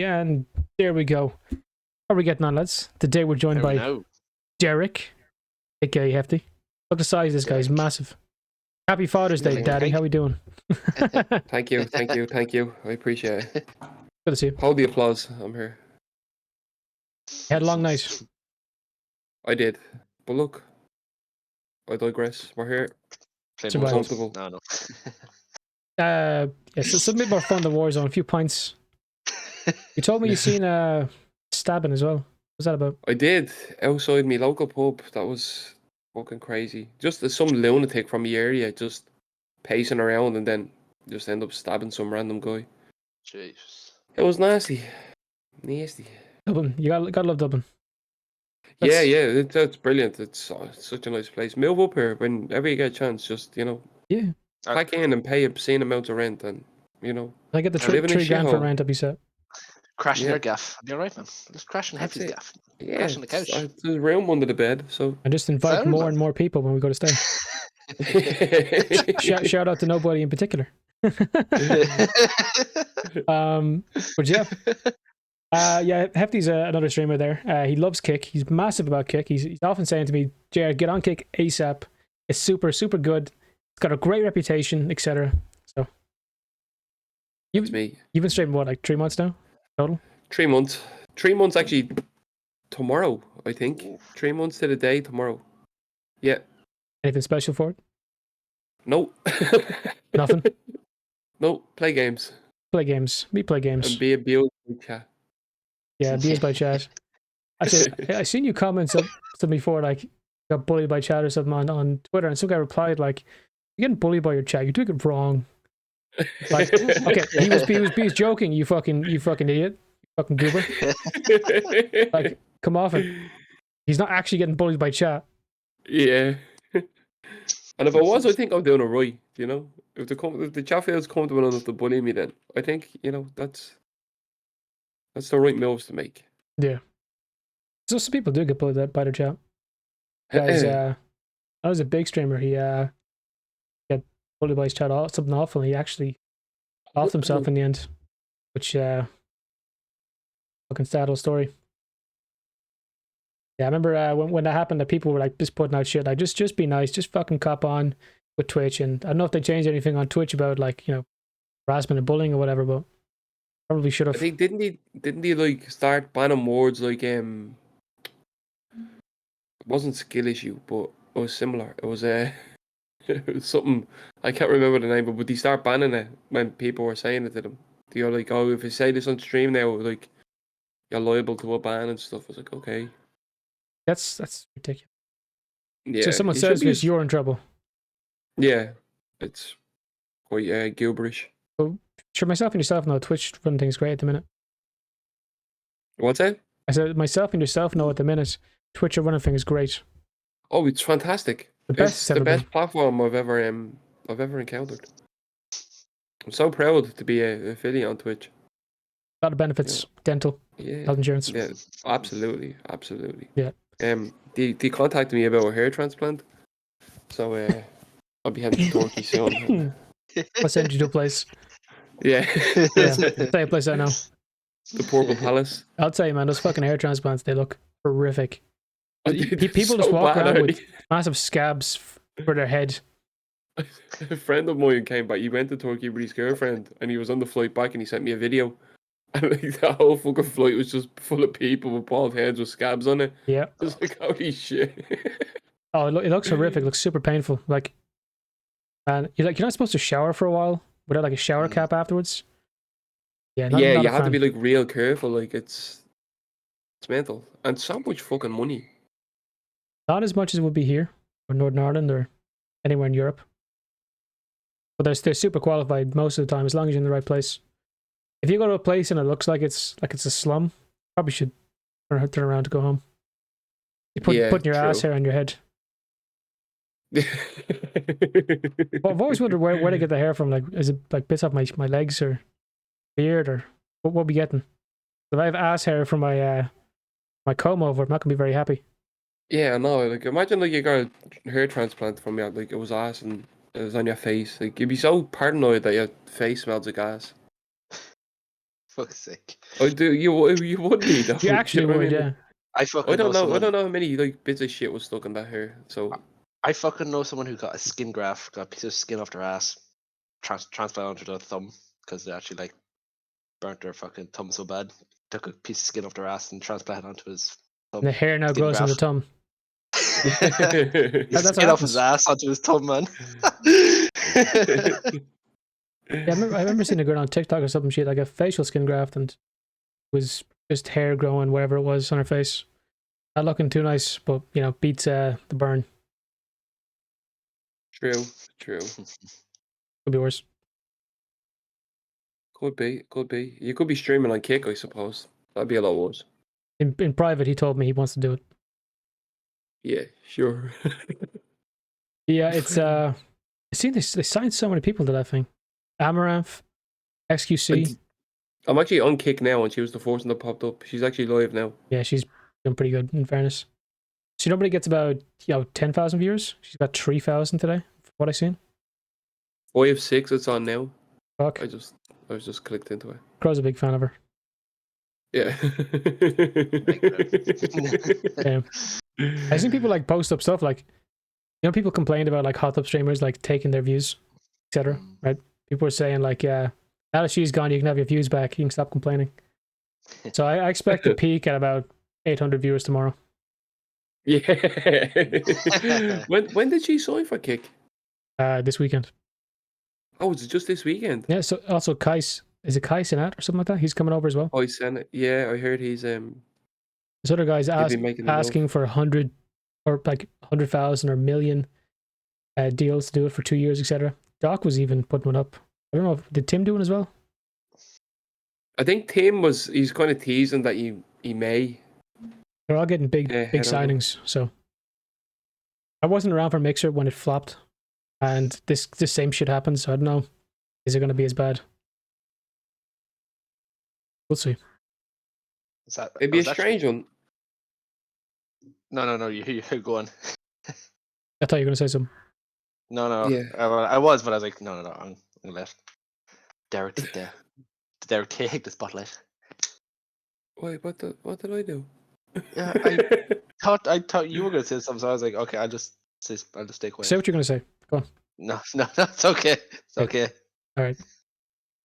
Yeah, and there we go. How are we getting on, lads? Today we're joined by Derek, aka Hefty. Look the size of this guy, he's massive. Happy Father's Day, Daddy. How we doing? Thank you. I appreciate it. Good to see you. Hold the applause. I'm here. You had a long night. I did. But look, I digress. We're here. We're comfortable. No. Yes, it's a bit more fun than Warzone. A few pints. You told me you seen stabbing as well. What's that about? I did. Outside my local pub. That was fucking crazy. Just some lunatic from the area just pacing around and then just end up stabbing some random guy. Jesus. It was nasty. Nasty. Dublin. You gotta love Dublin. That's brilliant. It's such a nice place. Move up here whenever you get a chance. Just, pack in and pay obscene amounts of rent and, I get the $3 grand for rent, I'll be set. Crashing your gaff. I'll be alright, man. Just crashing Hefty's gaff. Yeah, crashing the couch. There's room under the bed, so... I just invite more and more people when we go to stay. Shout out to nobody in particular. But yeah, Hefty's another streamer there. He loves Kick. He's massive about Kick. He's often saying to me, Jared, get on Kick ASAP. It's super, super good. It's got a great reputation, etc. So you've been streaming what, like 3 months now total? 3 months. 3 months actually tomorrow, I think. 3 months to the day tomorrow. Yeah. Anything special for it? No. Nothing? No, play games. Play games. We play games. And be abused by chat. Yeah, abused by chat. Actually, I seen you comment something before, like, got bullied by chat or something on Twitter, and some guy replied, like, you're getting bullied by your chat, you took it wrong. Like, okay, he was joking, you fucking idiot. You fucking goober. Like, come off it. He's not actually getting bullied by chat. Yeah. And if I was, I think I'm doing it right, If the chat feels comfortable enough to bully me, then I think, that's the right moves to make. Yeah. So some people do get bullied by their chat. Guys, I was a big streamer. He got bullied by his chat, something awful. He actually offed himself in the end, which fucking sad little story. Yeah, I remember when that happened, that people were like just putting out shit like just be nice, just fucking cop on with Twitch. And I don't know if they changed anything on Twitch about like harassment and bullying or whatever, but probably should have. I think didn't he like start banning words like it wasn't skill issue, but it was similar. It was it was something I can't remember the name, but would he start banning it when people were saying it to them? You're like, oh, if you say this on stream now, like you're liable to a ban and stuff. I was like, okay. That's ridiculous. Yeah. So someone says this, you're in trouble. Yeah, it's quite gibberish. Well, sure, myself and yourself know Twitch running things great at the minute. What's that? I said myself and yourself know at the minute Twitch are running things great. Oh, it's fantastic. It's the best platform I've ever encountered. I'm so proud to be an affiliate on Twitch. A lot of benefits, dental, health insurance. Yeah, absolutely. Yeah. They contacted me about a hair transplant, so I'll be heading to Turkey soon. I'll send you to a place. Yeah. Say a place I know. The Purple Palace. I'll tell you, man, those fucking hair transplants, they look horrific. People so just walk around with massive scabs for their head. A friend of mine came back. He went to Turkey with his girlfriend, and he was on the flight back, and he sent me a video. And like, the whole fucking flight was just full of people with bald heads with scabs on it. Yeah. I was like, holy shit. Oh, it looks horrific. It looks super painful. Like, and you're not supposed to shower for a while without like a shower cap afterwards. Yeah. You have to be like real careful. Like it's mental, and so much fucking money. Not as much as it would be here or Northern Ireland or anywhere in Europe. But they're super qualified most of the time as long as you're in the right place. If you go to a place and it looks like it's a slum, probably should turn around to go home. You putting your ass hair on your head. I've always wondered where they get the hair from. Like, is it like bits off my legs or beard or what we'll be getting? If I have ass hair from my comb over, I'm not gonna be very happy. Yeah, no. Like, imagine like you got a hair transplant from you, like it was ass and it was on your face. Like you'd be so paranoid that your face smells like ass. fuck's sake. I do. You would be though. You actually know what I would, mean? yeah. I fucking I don't know. I someone. don't know how many like bits of shit was stuck in that hair. So I fucking know someone who got a skin graft, got a piece of skin off their ass, transplanted onto their thumb because they actually like burnt their fucking thumb so bad. Took a piece of skin off their ass and transplanted onto his thumb. And the hair now Skin grows on the graft. thumb. The That's what skin off his happens. ass onto his thumb, man. Yeah, I remember seeing a girl on TikTok or something. She had like a facial skin graft and was just hair growing wherever it was on her face. Not looking too nice, but you know, beats the burn. True. Could be worse. Could be. You could be streaming on Kick, I suppose. That'd be a lot worse. In private, he told me he wants to do it. Yeah, sure. Yeah, it's I see they signed so many people to that thing. Amaranth, XQC. I'm actually on Kick now, and she was the first one that popped up. She's actually live now. Yeah, she's doing pretty good. In fairness, she normally gets about 10,000 viewers. She's got 3,000 today, from what I seen. 5-6, it's on now. Fuck, I was just clicked into it. Crow's a big fan of her. Yeah. Yeah. I seen people like post up stuff like, people complained about like hot tub streamers like taking their views, etc. Right? People were saying like, now that she's gone, you can have your views back. You can stop complaining. So I expect to peak at about 800 viewers tomorrow. Yeah. When did she sign for Kick? This weekend. Oh, it's just this weekend. Yeah. So also Kais, is it Kai Sinat or something like that? He's coming over as well. Oh, he sent it. Yeah, I heard he's This other guy's asking for 100 or like 100,000 or million deals to do it for 2 years, etc. Doc was even putting one up. I don't know. Did Tim do it as well? I think Tim he's kind of teasing that he may. They're all getting big I don't know. signings. So I wasn't around for Mixer when it flopped, and this same shit happens. So I don't know. Is it going to be as bad? We'll see. It'd be a strange one. No. You go on. I thought you were going to say something. No. Yeah. I was, but I was like, no. I'm gonna let Derek take the spotlight. Wait, what did I do? Yeah, I thought you were gonna say something, so I was like, okay, I'll just stay quiet. Say what you're going to say. Go on. No, it's okay. It's okay. All right.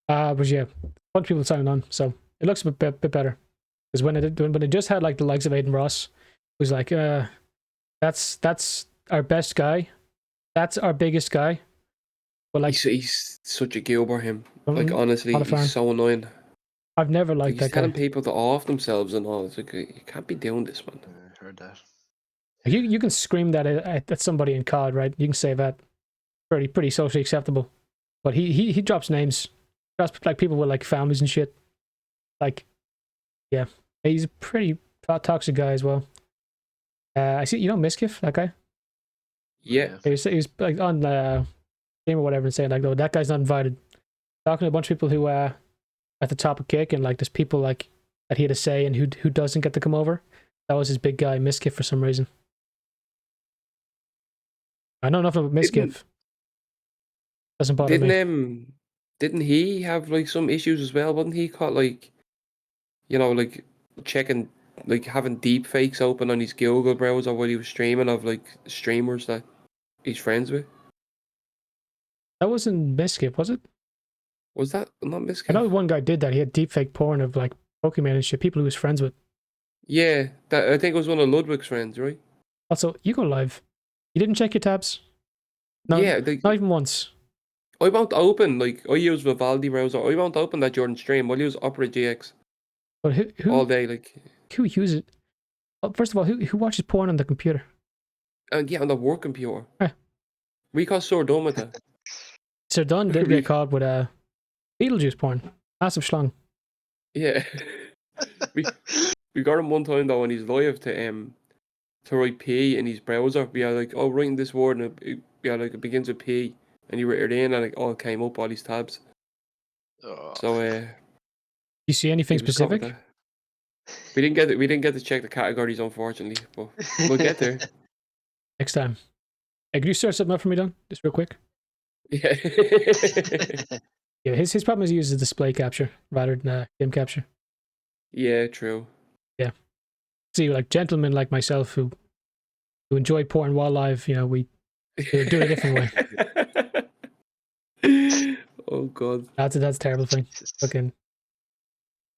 But yeah, a bunch of people signing on, so it looks a bit better. Because when it just had like the likes of Aiden Ross, it was like, that's our best guy, that's our biggest guy. But like, he's such a Gilbert him. Like honestly, he's so annoying. I've never liked that he's guy. telling people to off themselves and all. It's like you can't be doing this, man. I heard that. You can scream that at somebody in COD, right? You can say that pretty socially acceptable. But he drops names, drops like people with like families and shit. Like, yeah, he's a pretty toxic guy as well. I see, Miskiff, that guy. Yeah. He was like on the game or whatever and saying like, "Oh, that guy's not invited." Talking to a bunch of people who at the top of Kick, and like there's people like that he had to say and who doesn't get to come over. That was his big guy, Miskiff, for some reason. I know nothing about Miskiff. Doesn't bother me. Didn't he have like some issues as well? Wasn't he caught like, like checking, like having deep fakes open on his Google browser while he was streaming of like streamers that he's friends with? That wasn't Miskiff, was it? Was that not Miskiff? I know one guy did that. He had deepfake porn of like Pokemon and shit, people he was friends with. Yeah, that I think it was one of Ludwig's friends, right? Also, you go live. You didn't check your tabs? No, yeah, not even once. I won't open, like, I use Vivaldi browser. I won't open that Jordan stream. I'll use Opera GX. But who all day, like. Who uses it? Well, first of all, who watches porn on the computer? Yeah, on the work computer. Eh. We got so done with that. Sir Dunn did get caught with Beetlejuice porn. Massive schlong. Yeah. we got him one time though when he's live to write P in his browser. We are like, oh, writing this word and it begins with P, and you write it in and it all came up all these tabs. Oh. So you see anything specific? We didn't get to check the categories, unfortunately, but we'll get there. Next time. Hey, can you start something up for me, Don? Just real quick. Yeah. Yeah, his problem is he uses display capture rather than game capture. Yeah, true. See, like gentlemen like myself who enjoy porn while live, you know, we do it a different way. Oh god. That's a terrible thing. Fucking,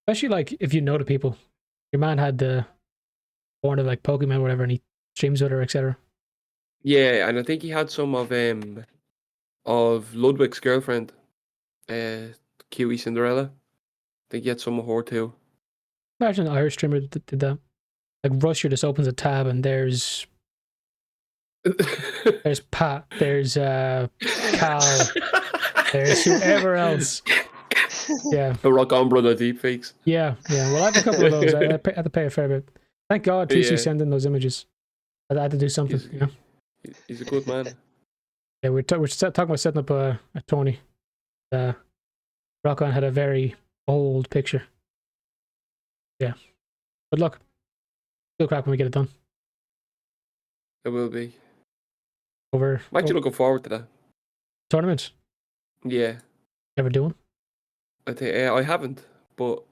especially like if you know the people. Your man had the porn of like Pokemon or whatever, and he streams with her, etc. Yeah, and I think he had some of Ludwig's girlfriend, Kiwi Cinderella. I think he had some of her too. Imagine an Irish streamer that did that. Like Russia just opens a tab and there's Pat, there's Cal, there's whoever else. Yeah. The Rock On Brother deepfakes. Yeah. Well, I have a couple of those. I had to pay a fair bit. Thank God TC Yeah. sent in those images. I had to do something, you know. He's a good man. Yeah, we're talking about setting up a Tony. Rock On had a very old picture. Yeah. But look, still crack when we get it done. It will be. Over I'm actually looking forward to that. tournament. Yeah. Ever do one? I think I haven't, but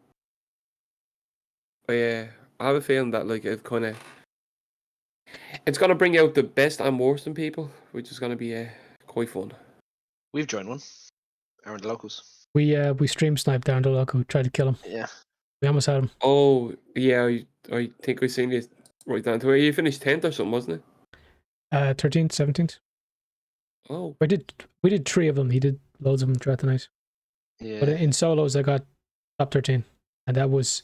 I have a feeling that like it's gonna bring out the best and worst in people, which is gonna be quite fun. We've joined one. Aaron the locals. We stream sniped down the local, tried to kill him. Yeah. We almost had him. Oh yeah, I think I seen you right down to where you finished 10th or something, wasn't it? 13th, 17th. Oh. We did 3 of them. He did loads of them throughout the night. Yeah. But in solos, I got top 13, and that was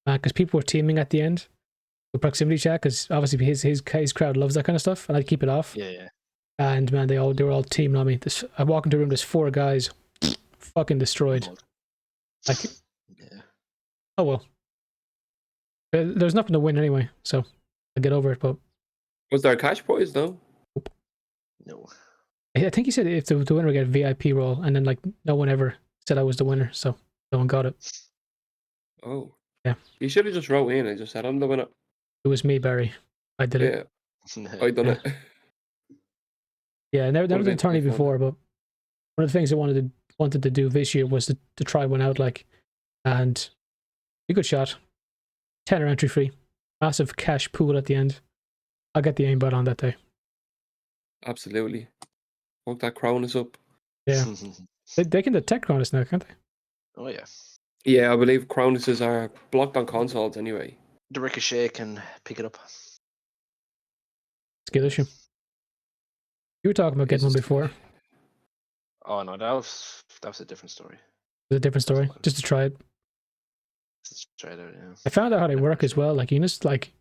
because people were teaming at the end with proximity chat. Because obviously his crowd loves that kind of stuff, and I'd keep it off. Yeah. And man, they were all teaming on me. I walk into a room, there's 4 guys, fucking destroyed. Like, yeah. Oh well. There's nothing to win anyway, so I get over it. But was there a cash prize though? No. I think he said if the winner would get a VIP role, and then like no one ever said I was the winner, so no one got it. Oh. Yeah. You should have just wrote in and just said I'm the winner. It was me, Barry. I did it. Yeah. I done it. Yeah, never done a tourney before, but one of the things I wanted to do this year was to try one out, like, and a good shot. $10 entry fee, massive cash pool at the end. I'll get the aimbot on that day. Absolutely. Hook that Cronus up. Yeah. They can detect Cronus now, can't they? Oh yeah. Yeah, I believe Cronuses are blocked on consoles anyway. The Ricochet can pick it up. Skill issue. You were talking about getting one before. Oh no, that was a different story. It's a different story. Just to try it. Just try it out, yeah. I found out how they work as well. Like you just like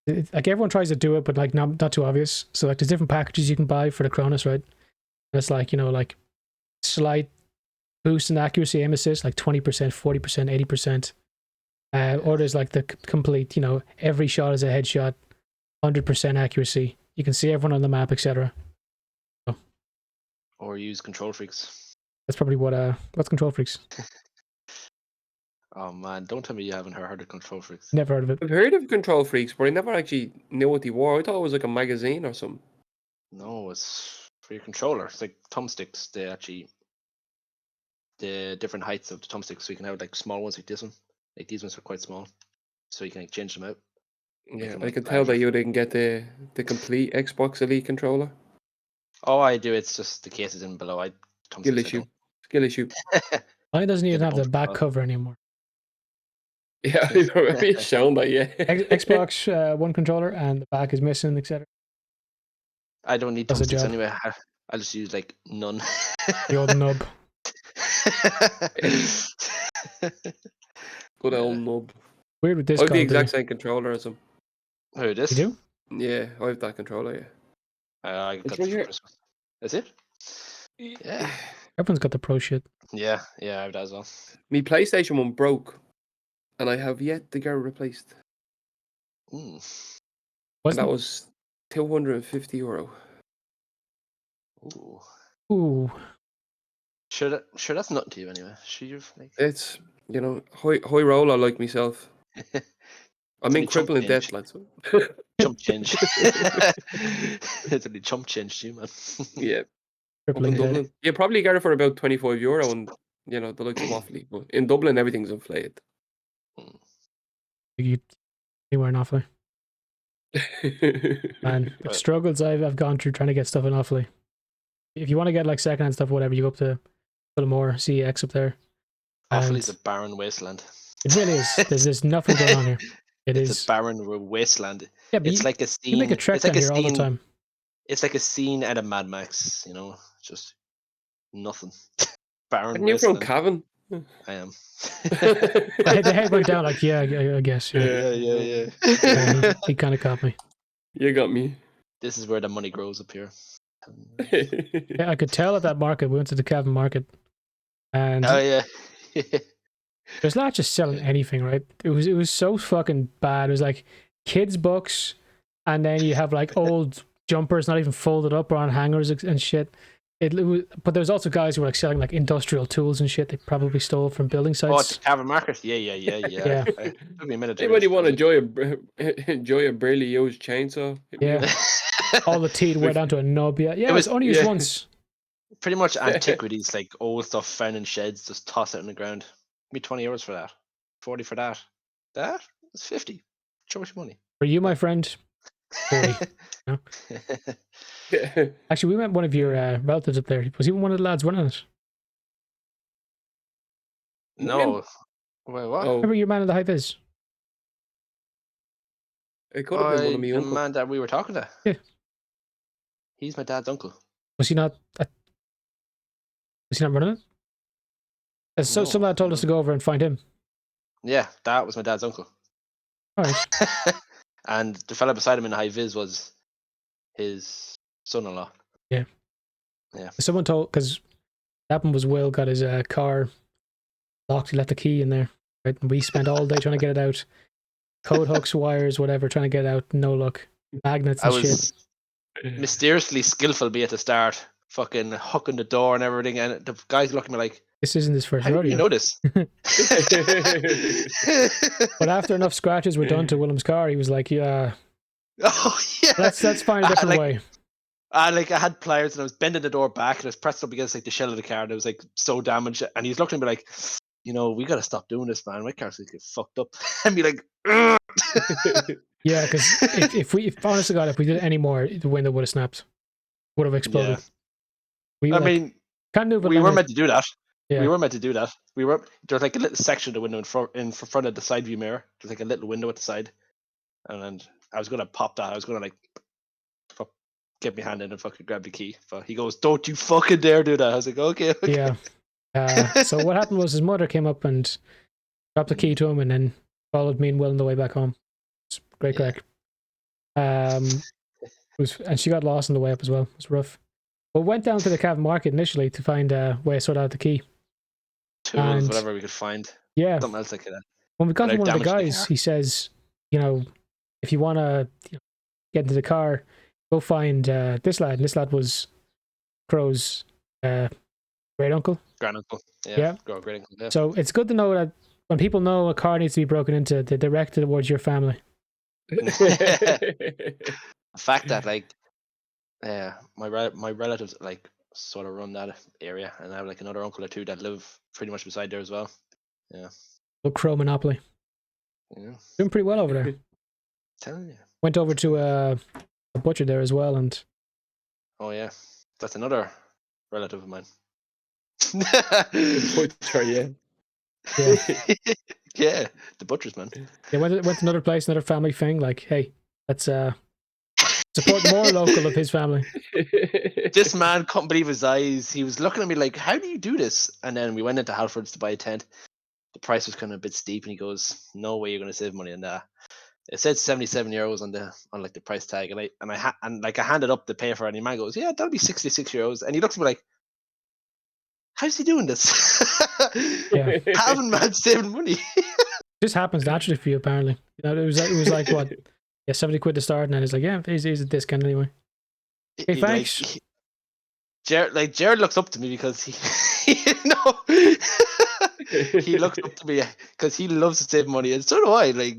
everyone tries to do it, but like not too obvious. So like there's different packages you can buy for the Cronus, right? And it's like, you know, like slight boost in accuracy, aim assist, like 20%, 40%, 80%. Or there's like the complete, you know, every shot is a headshot, 100% accuracy. You can see everyone on the map, etc. So, or use Control Freaks. That's probably what's Control Freaks. Oh man, don't tell me you haven't heard of Control Freaks. Never heard of it. I've heard of Control Freaks, but I never actually knew what they were. I thought it was like a magazine or something. No, it's for your controller. It's like thumbsticks. They actually the different heights of the thumbsticks, so you can have like small ones like this one. Like these ones are quite small, so you can like change them out. Yeah, I can tell that you didn't get the complete Xbox Elite controller. Oh, I do. It's just the case is in below. Skill issue. Skill issue. Mine doesn't even have the back cover anymore. Yeah, I remember you showing that, yeah. Xbox One controller and the back is missing, etc. I don't need thumbsticks anyway. I'll just use like none. The old nub. Good old nub. Weird with this. I have the exact same controller as him. Oh, this? You do? Yeah, I have that controller, yeah. I got right here. That's it? Yeah. Everyone's got the pro shit. Yeah, I have that as well. My PlayStation 1 broke, and I have yet to get it replaced. And that was €250. Ooh. Sure, that's nothing to you anyway. Like... It's, you know, high roller like myself. I'm in crippling debt, lads. Chump change. It's only chump change to you, man. Yeah. Up in Dublin. You probably get it for about €25 and the likes of Waffley. But in Dublin everything's inflated. You anywhere in Offaly. And the struggles I've gone through trying to get stuff in Offaly. If you want to get like secondhand stuff, whatever, you go up to Philmore, CEX up there. Offaly's a barren wasteland. It really is. There's nothing going on here. It's a barren wasteland. Yeah, but it's like a scene. You make a trek down here all the time. It's like a scene out of Mad Max. Just nothing. Barren. And you're from Cavan. I am. The head went down like, yeah, I guess. Yeah. He kind of caught me. You got me. This is where the money grows up here. Yeah, I could tell at that market. We went to the Cavan market, and there's not just selling anything, right? It was so fucking bad. It was like kids' books, and then you have like old jumpers not even folded up or on hangers and shit. But there's also guys who were like selling like industrial tools and shit they probably stole from building sites. Oh, at the Cavan market? Yeah. Yeah. It took me a minute. Anybody want to enjoy a barely used chainsaw? Yeah. All the teeth wear down to a nub. Yeah, it was only used once. Pretty much antiquities, like old stuff found in sheds, just toss it on the ground. Give me €20 for that. 40 for that. That? It's 50. Show much money. For you, my friend, 40. No? Actually, we met one of your relatives up there. Was he one of the lads running it? No. Wait, what? Remember your man in the high vis? It could have been one of me the uncles. man that we were talking to. Yeah. He's my dad's uncle. Was he not running it? So some lad told us to go over and find him. Yeah, that was my dad's uncle. All right. And the fella beside him in the high vis was his son-in-law. Yeah. Someone told, because that happened was Will got his car locked. He left the key in there, right? And we spent all day trying to get it out. Code hooks, wires, whatever, trying to get it out. No luck. Magnets and shit. Mysteriously skillful be at the start, fucking hooking the door and everything, and the guys looking at me like, this isn't his first rodeo. rodeo. You know this? But after enough scratches were done to Willem's car, he was like, yeah. Oh yeah. Let's find a different way. I had pliers and I was bending the door back and I was pressed up against like the shell of the car and it was like so damaged, and he's looking at me like, we gotta stop doing this, man. My car's gonna get fucked up. And be like, ugh. Yeah, because if honest to God, if we did it anymore, the window would have snapped, would have exploded. Yeah. Can't move it. We were meant to do that. Yeah. We were meant to do that. There was like a little section of the window in front of the side view mirror. There's like a little window at the side, and then I was gonna pop that. I was gonna get my hand in and fucking grab the key. But he goes, "Don't you fucking dare do that." I was like, "Okay." Yeah. So what happened was his mother came up and dropped the key to him, and then followed me and Will on the way back home. It's great crack. And she got lost on the way up as well. It was rough. But went down to the Cavan market initially to find a way to sort out the key. Tools, whatever we could find. Yeah. Something else like that. When we got to one of the guys, he says, if you want to get into the car, go find this lad. And this lad was Crow's great uncle. Grand uncle. Yeah. Great uncle. Yeah. So it's good to know that when people know a car needs to be broken into, they direct it towards your family. The fact that my relatives sort of run that area, and I have like another uncle or two that live pretty much beside there as well. Yeah. Little Crow monopoly. Yeah. Doing pretty well over there. Telling you. Went over to a butcher there as well, and oh yeah, that's another relative of mine. Butcher, yeah. Yeah, the butchers, man. Yeah, went to another place, another family thing. Like, hey, let's support more local of his family. This man couldn't believe his eyes. He was looking at me like, "How do you do this?" And then we went into Halfords to buy a tent. The price was kind of a bit steep, and he goes, "No way, you're going to save money on that." It said €77 on the price tag, and I handed up the pay for it, and the man goes, "Yeah, that'll be €66," and he looks at me like, "How's he doing this?" Yeah. Having man saving money. This happens naturally for you, apparently. It was like what? Yeah, 70 quid to start, and then it's like, yeah, he's a discount anyway. Hey, thanks. Jared looks up to me because he looks up to me because he loves to save money, and so do I.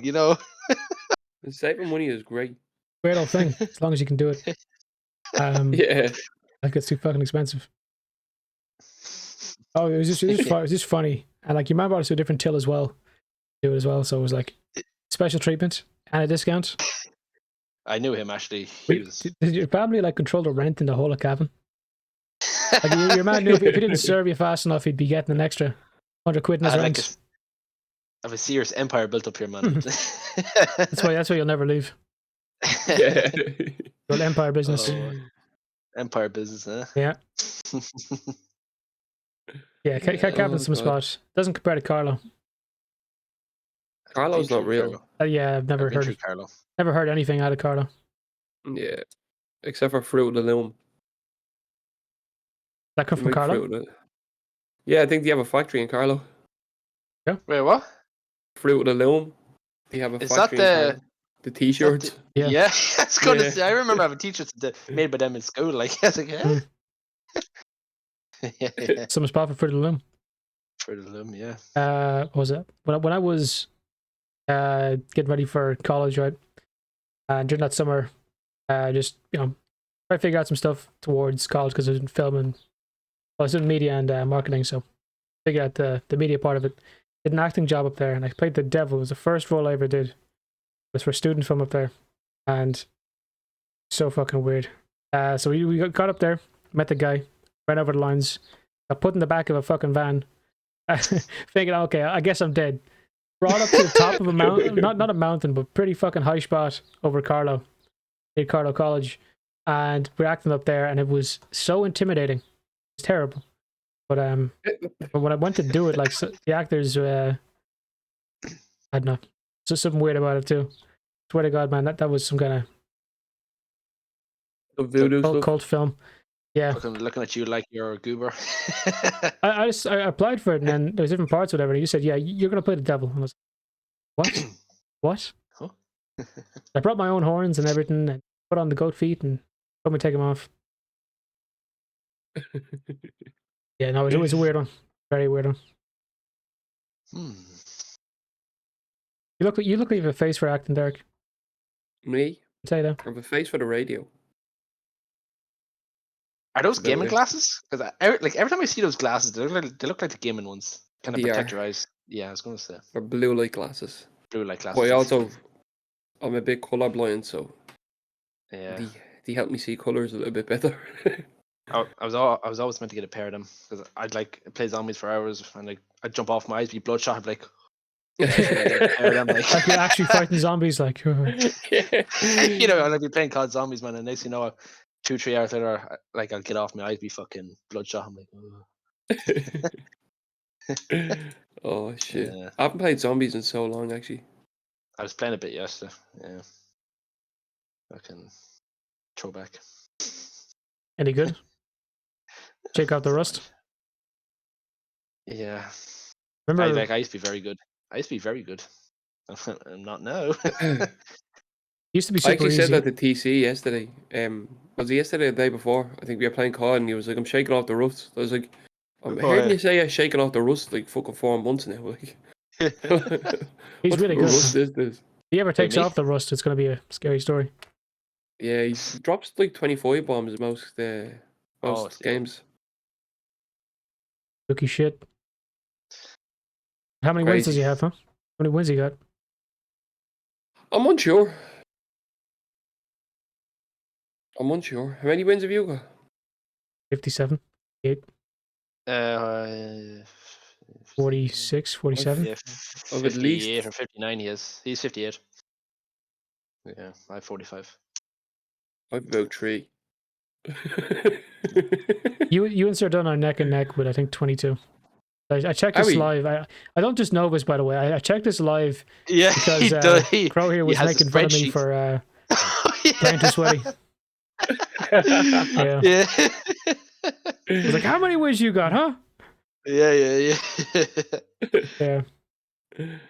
Saving money is great. Great old thing, as long as you can do it. Yeah. That gets too fucking expensive. Oh, it was just funny, and like you might brought us to a different till as well, do it as well. So it was like special treatment and a discount. I knew him actually. He was. Did your family like control the rent in the whole of cabin? Like your man knew if he didn't serve you fast enough, he'd be getting an extra £100 in his rent. Like I have a serious empire built up here, man. That's why you'll never leave. Yeah. Your empire business. Empire business, huh? Yeah. Yeah, cabin's some spot. Doesn't compare to Carlo. Carlo's not real. Yeah, I've never heard Carlo. Never heard anything out of Carlo. Yeah, except for Fruit of the Loom. That come from Carlo? Yeah, I think they have a factory in Carlo. Yeah. Wait, what? Fruit of the Loom. They have a Is factory that in Carlo. The t-shirts? Yeah. I was going to say, I remember having t-shirts made by them in school. Like, I was like, yeah. Some spot for Fruit of the Loom. Fruit of the Loom, yeah. What was it? When I was getting ready for college, right? And during that summer, just, try to figure out some stuff towards college because I was in film and I was in media and marketing, so figure out the media part of it. Did an acting job up there, and I played the devil. It was the first role I ever did. It was for student film up there, and so fucking weird. So we got up there, met the guy, ran over the lines, got put in the back of a fucking van, thinking, okay, I guess I'm dead. Brought up to the top of a mountain, not a mountain, but pretty fucking high spot over Carlo, in Carlo College, and we're acting up there, and it was so intimidating. It's terrible. But when I went to do it, like the actors, I don't know, just something weird about it too. Swear to God, man, that was some kind of cult film. Yeah. Looking at you like you're a goober. I applied for it, and then there's different parts, whatever. And you said, yeah, you're gonna play the devil. And I was like, what? What? Huh? I brought my own horns and everything, and put on the goat feet, and told me to take them off. Yeah, no, it was a weird one. Very weird one. You look like you have a face for acting, Derek. Me? I'd say that. I have a face for the radio. Are those gaming glasses? Because every time I see those glasses, they look like the gaming ones. Kind of protect your eyes. Yeah, I was going to say. Or blue light glasses. Blue light glasses. But I'm a bit colorblind, so yeah, they help me see colors a little bit better. I was always meant to get a pair of them because I'd like play zombies for hours and like I'd jump off my eyes, be bloodshot, I'd be like. Like you're actually fighting zombies, like. I'd be playing COD Zombies, man, and next you know, 2-3 hours later, like I'll get off my eyes, be fucking bloodshot. I'm like, oh shit! Yeah. I haven't played zombies in so long, actually. I was playing a bit yesterday. Yeah, I can throw back. Any good? Check out the rust. Yeah. Remember, I used to be very good. I'm not now. Used to be super I actually easy. said that to TC yesterday. Was it yesterday or the day before? I think we were playing COD and he was like, I'm shaking off the rust. I was like, I'm hearing you say I'm shaking off the rust like fucking 4 months now. Like, he's really good. Rust is this? If he ever takes off the rust, it's going to be a scary story. Yeah, he drops like 25 bombs most games. Rookie shit. How many wins does he have, huh? How many wins he got? I'm unsure. How many wins have you got? 57, 8. 46, 47. Yeah, 58 or 59 he is. He's 58. Yeah, I have 45. I've about 3. You and Sir Dunn are neck and neck with I think 22. I checked this live. I don't just know this, by the way. I checked this live. Yeah, because Crow here was making fun of me for playing too sweaty. Yeah. He was like, "How many wins you got, huh?" Yeah. Yeah.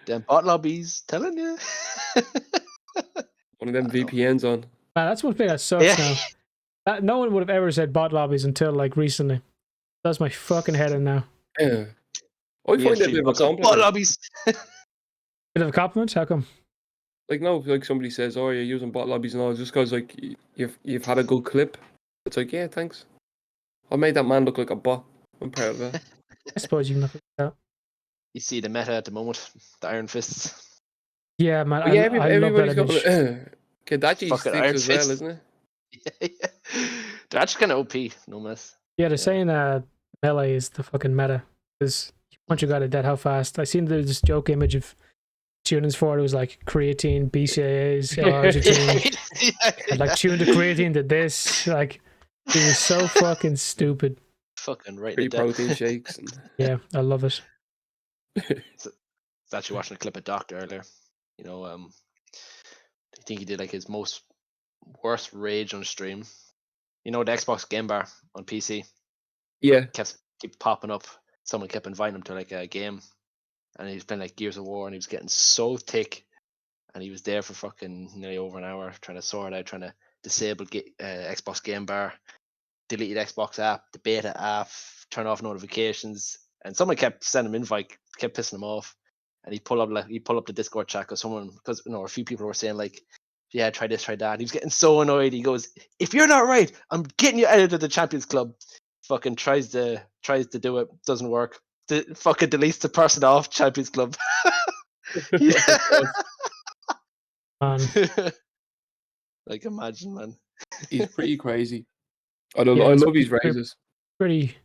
Them bot lobbies, telling you. One of them VPNs on. Man, that's one thing that sucks now. No one would have ever said bot lobbies until like recently. That's my fucking head in now. Yeah. I find that a bit of a compliment. Bot lobbies. Bit of a compliment? How come? Like, no, like somebody says, oh, you're using bot lobbies and all, just because like you've had a good clip. It's like, yeah, thanks. I made that man look like a bot. I'm proud of that. I suppose you can look at that. You see the meta at the moment, the Iron Fists. Yeah, man, But yeah, I love that everybody's got image. Kadachi Fucking sticks Iron as well, Fist. isn't it? Yeah. They're actually kind of OP, no mess. Yeah, they're Yeah. saying melee is the fucking meta. Because once you got it dead, how fast? I seen this joke image of tunings for it. It was like creatine, BCAAs, Arginine. And like tune the creatine to this. Like, it was so fucking stupid. Fucking right in Free the depth. protein shakes. And... Yeah, I love it. It's actually watching a clip of Doctor earlier. You know, I think he did like his most worst rage on stream. You know, the Xbox game bar on PC yeah. keep popping up. Someone kept inviting him to like a game, and he was playing like Gears of War, and he was getting so thick, and he was there for fucking nearly over an hour trying to sort out, trying to disable Xbox game bar, deleted Xbox app, the beta app, turn off notifications, and someone kept sending him invite, kept pissing him off, and he pull up the Discord chat because a few people were saying like, yeah, try this, try that. He was getting so annoyed. He goes, if you're not right, I'm getting you out of the Champions Club. Fucking tries to do it, doesn't work. Fucking deletes the person off Champions Club. Man. Like imagine, man. He's pretty crazy. I don't Yeah, know. I he's love his raises. pretty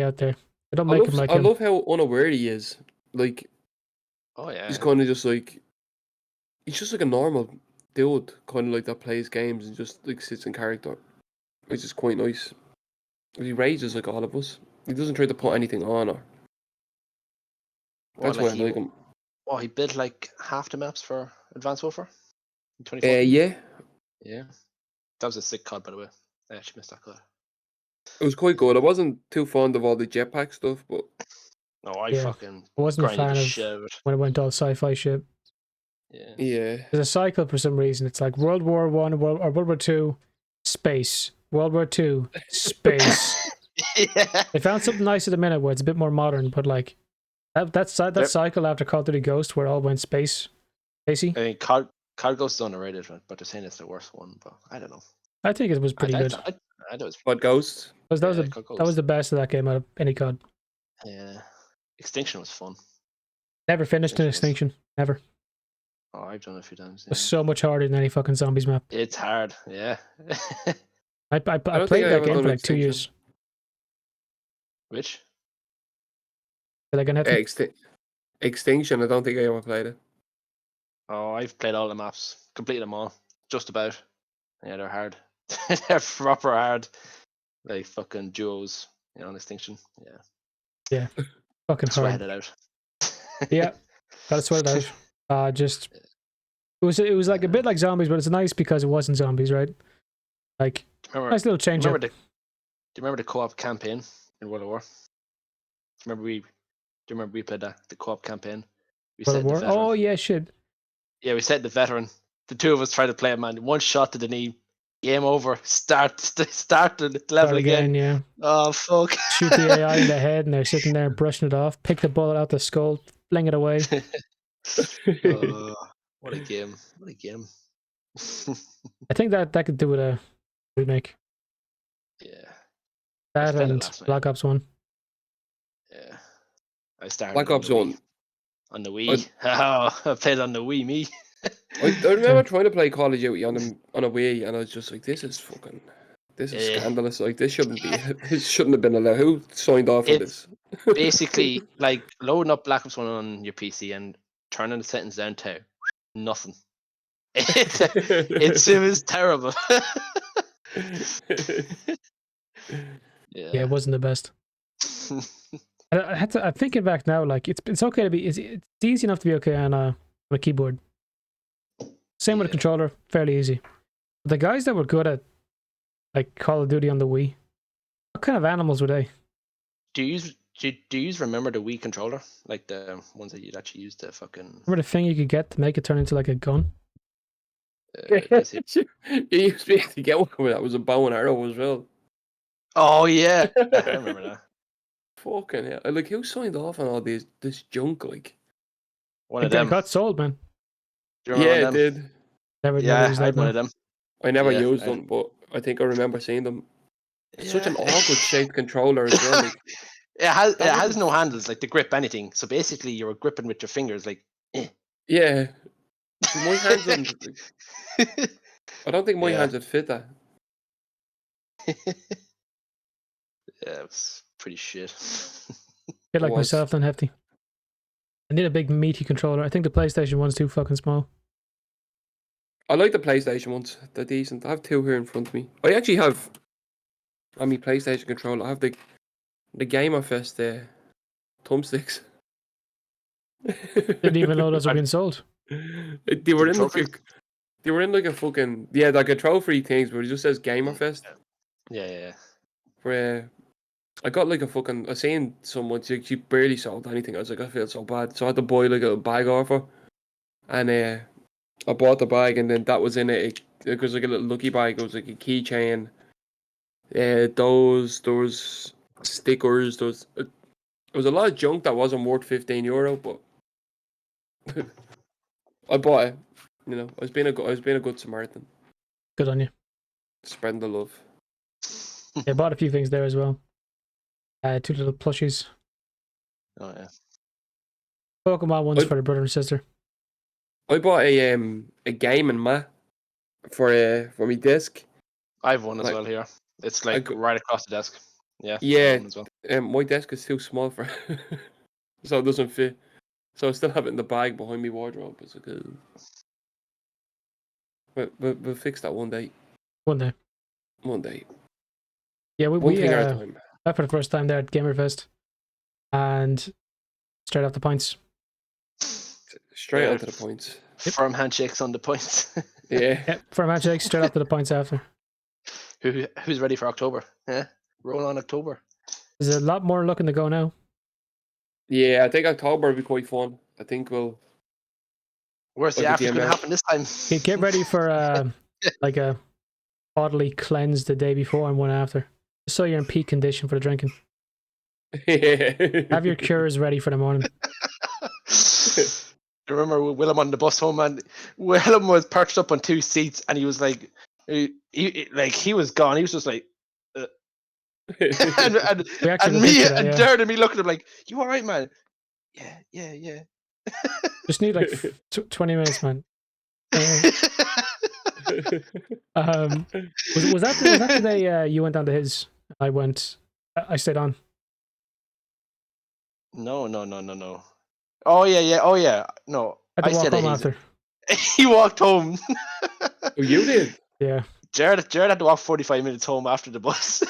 out there. I don't make him like I him. love how unaware he is. Like, Oh yeah. he's kind of just like, he's just like a normal dude, kind of like that plays games and just like sits in character, which is quite nice. He rages like all of us. He doesn't try to put anything on her. That's why I like him. Oh, he built like half the maps for Advanced Warfare in 2014. Yeah, Yeah. That was a sick COD, by the way. I actually missed that COD. it was quite good. I wasn't too fond of all the jetpack stuff, but No, I Yeah. fucking I wasn't a grinded fan the of shit out of it. when it went all sci-fi shit. Yeah. yeah. There's a cycle for some reason. It's like World War One, World War Two, space. World War Two, space. Yeah. They found something nice at the minute where it's a bit more modern, but like that cycle after Call of Duty Ghost where it all went spacey. I mean, COD Ghost is underrated, but they're saying it's the worst one. But I don't know. I think it was pretty good. I thought it was. What Ghost? That was the best of that game out of any COD. Yeah. Extinction was fun. Never finished an Extinction. Never. Oh, I've done it a few times. It was so much harder than any fucking zombies map. It's hard. Yeah. I don't played think I that ever game done for like 2 Extinction. years. Which? Like an Extinction. I don't think I ever played it. Oh, I've played all the maps, completed them all, just about. Yeah, they're hard. They're proper hard, like fucking duos, on Extinction. Yeah, fucking Sweat hard. it out. Yeah, gotta sweat it out. Just it was like a bit like zombies, but it's nice because it wasn't zombies, right? Like nice little change up. Do you remember the co-op campaign in World of War? Do you remember we played the co-op campaign? We World of War? the veteran. Oh yeah, shit. Yeah, we set the veteran. The two of us tried to play it, man. One shot to the knee. Game over. Start the level again. Yeah. Oh fuck. Shoot the AI in the head, and they're sitting there brushing it off. Pick the bullet out the skull, fling it away. What a game! What a game! I think that could do with a remake. Yeah. That and Black Ops 1. Yeah. I started Black Ops 1. On the Wii. I played on the Wii, me. I remember trying to play Call of Duty on a Wii, and I was just like, "This is scandalous. Like, this shouldn't have been allowed. Who signed off on this?" Basically like loading up Black Ops 1 on your PC and turning the settings down to nothing. It was terrible. Yeah, it wasn't the best. I'm thinking back now, like it's okay to be. It's easy enough to be okay on a keyboard. Same with a controller, fairly easy. But the guys that were good at like Call of Duty on the Wii, what kind of animals were they? Do you remember the Wii controller, like the ones that you'd actually use to fucking? Remember the thing you could get to make it turn into like a gun? You used to be able to get one that was a bow and arrow as well. Oh yeah, I remember that. Fucking hell! Like, who signed off on all this junk? Like, one of them. It got sold, man. Do you remember it them? did. Never I used had that, one of them. I never used them, but I think I remember seeing them. It's such an awkward shaped controller as well. Like. it That has wouldn't. no handles like to grip anything. So basically, you're gripping with your fingers like. Yeah. See, my hands wouldn't. I don't think my Yeah. hands would fit that. Yeah, it was pretty shit. Bit like Was. myself then, hefty. I need a big meaty controller. I think the PlayStation one's too fucking small. I like the PlayStation ones. They're decent. I have two here in front of me. I actually have on my PlayStation controller. I have the Gamer Fest thumbsticks. Didn't even know those were being sold. They were The in like trophy? they were in like a fucking like a trophy things, but it just says Gamer Fest. Yeah. Where I got like a fucking. I seen someone she barely sold anything. I was like, I feel so bad, so I had to buy like a bag off her, and I bought the bag, and then that was in it. It was like a little lucky bag. It was like a keychain. Those stickers. It was a lot of junk that wasn't worth €15, but I bought it. You know, I was being a good Samaritan, Good on you. spreading the love. Yeah, I bought a few things there as well. 2 little plushies. Oh yeah. Pokemon ones for the brother and sister. I bought a gaming mat for my desk. I have one as Like, well here. It's like got- right across the desk. Yeah. I Yeah, have one as well. my desk is too small for so it doesn't fit. So I still have it in the bag behind my wardrobe. It's like, we'll fix that one day. One day. One day. Yeah, One we thing at a time. met for the first time there at Gamerfest, and straight off the points. Straight Yeah. onto the points. Firm handshakes on the points. Yeah. Yeah, for a handshake, straight off to the points after. Who's ready for October? Yeah. Roll on October. There's a lot more looking to go now. Yeah, I think October will be quite fun. I think we'll. Where's the Like after the going to amount- happen this time? Get ready for like a bodily cleanse the day before and one after, just so you're in peak condition for the drinking. Have your cures ready for the morning. I remember Willem on the bus home, and Willem was perched up on 2 seats, and he was like, he was gone. He was just like, and We actually and me picture that, and yeah. Jared and me looking at him like, "You all right, man?" Yeah. Just need like 20 minutes, man. Was that the day you went down to his? I stayed on. No. Oh yeah. No, I had I to walk said home it. after. He walked home. Oh, you did? Yeah. Jared had to walk 45 minutes home after the bus.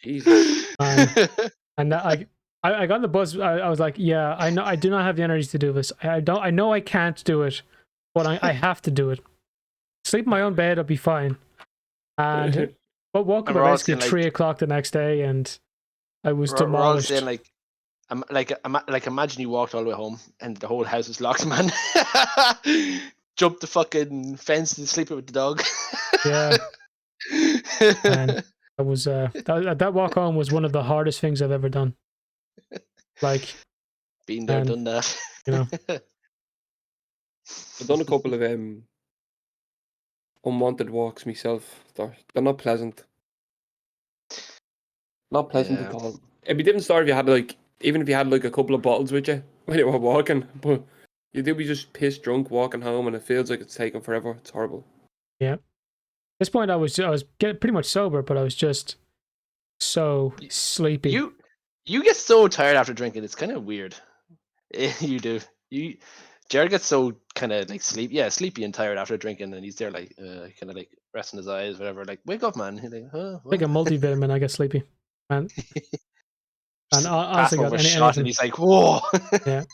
Jesus. And I got on the bus. I was like, yeah, I know I do not have the energy to do this. I know I can't do it, but I have to do it. Sleep in my own bed, I'll be fine. And but woke up And at we're all basically saying, like- 3 o'clock the next day, and I was We're all demolished. saying like imagine you walked all the way home and the whole house was locked, man. Jump the fucking fence and sleep with the dog. Yeah. And I was that walk home was one of the hardest things I've ever done. Like, Been there, and, done that. you know, I've done a couple of unwanted walks myself. They're not pleasant. Not pleasant Yeah. at all. It'd be different story if you had even if you had like a couple of bottles with you when you were walking, but you do be just pissed drunk walking home, and it feels like it's taking forever. It's horrible. at this point I was getting pretty much sober, but I was just so sleepy. You get so tired after drinking. It's kind of weird. You do. Jared gets so kind of like sleepy and tired after drinking, and he's there like kind of like resting his eyes, whatever. Like, wake up, man. He's like, huh? Like a multivitamin, I get sleepy, and honestly, Half got of a shot, anything, and he's like, whoa. Yeah.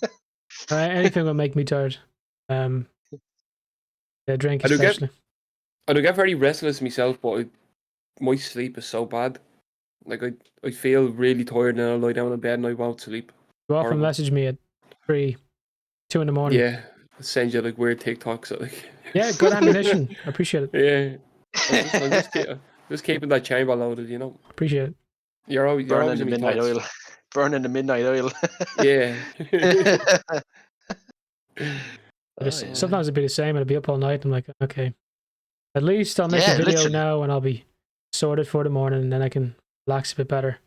Anything will make me tired. Yeah, drink I do especially. get very restless myself, but my sleep is so bad. Like I feel really tired, and I lie down in bed and I won't sleep. You often Horrible. message me at 2 in the morning. Yeah, I send you like weird TikToks. Like, Yeah, good ammunition. I appreciate it. yeah, I'm just keeping that chamber loaded. You know, Appreciate it. you're always Burning the in my midnight thoughts. oil. Burning the midnight oil. Yeah. Sometimes it'd be the same. I'd be up all night. I'm like, okay, at least I'll make Yeah, a video literally. now, and I'll be sorted for the morning, and then I can relax a bit better.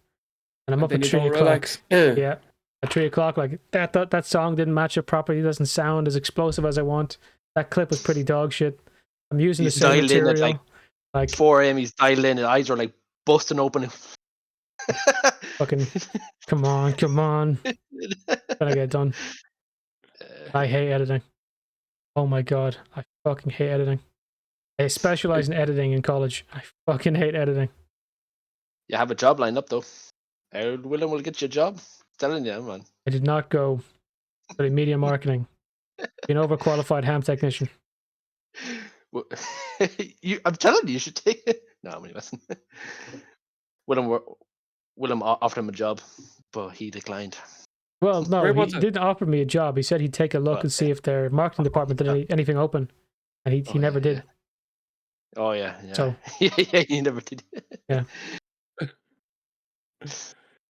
and I'm up then at you 3 don't o'clock. relax. Yeah, at 3 o'clock, like that song didn't match up properly. It doesn't sound as explosive as I want. That clip was pretty dog shit. I'm using He's the same dialed in at material. like 4 a.m. He's dialed in. His eyes are like busting open. Fucking, come on. Gonna get it done. I hate editing. Oh my god, I fucking hate editing. I specialize in editing in college. I fucking hate editing. You have a job lined up though. Willem will get you a job. Telling you, man. I did not go study media marketing. Be an overqualified ham technician. I'm telling you should take it. No, I'm only messing. Willem offered him a job, but he declined. Well, no, Where he was it? didn't offer me a job. He said he'd take a look and see if their marketing department did anything open, and he never did. Oh yeah. So yeah, he never did. Yeah.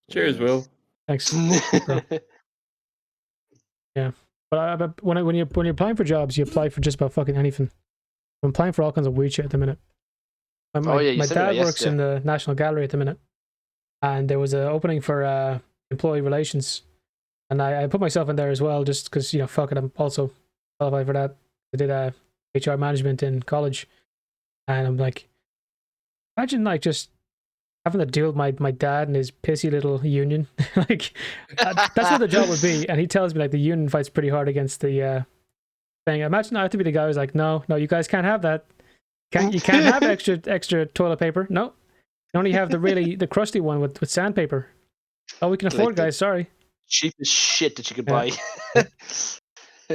Cheers, Will. Thanks. Bro. Yeah, but when you're applying for jobs, you apply for just about fucking anything. I'm applying for all kinds of weird shit at the minute. My dad works in the National Gallery at the minute, and there was an opening for employee relations, and I put myself in there as well, just because fuck it, I'm also qualified for that. I did HR management in college, and I'm like, imagine like just having to deal with my dad and his pissy little union. Like that's what the job would be. And he tells me like the union fights pretty hard against the thing. Imagine I have to be the guy who's like, no, you guys can't have that. You can't have extra toilet paper. No, you only have the crusty one with sandpaper. Oh, we can afford, guys. Sorry. Cheapest shit that you could buy.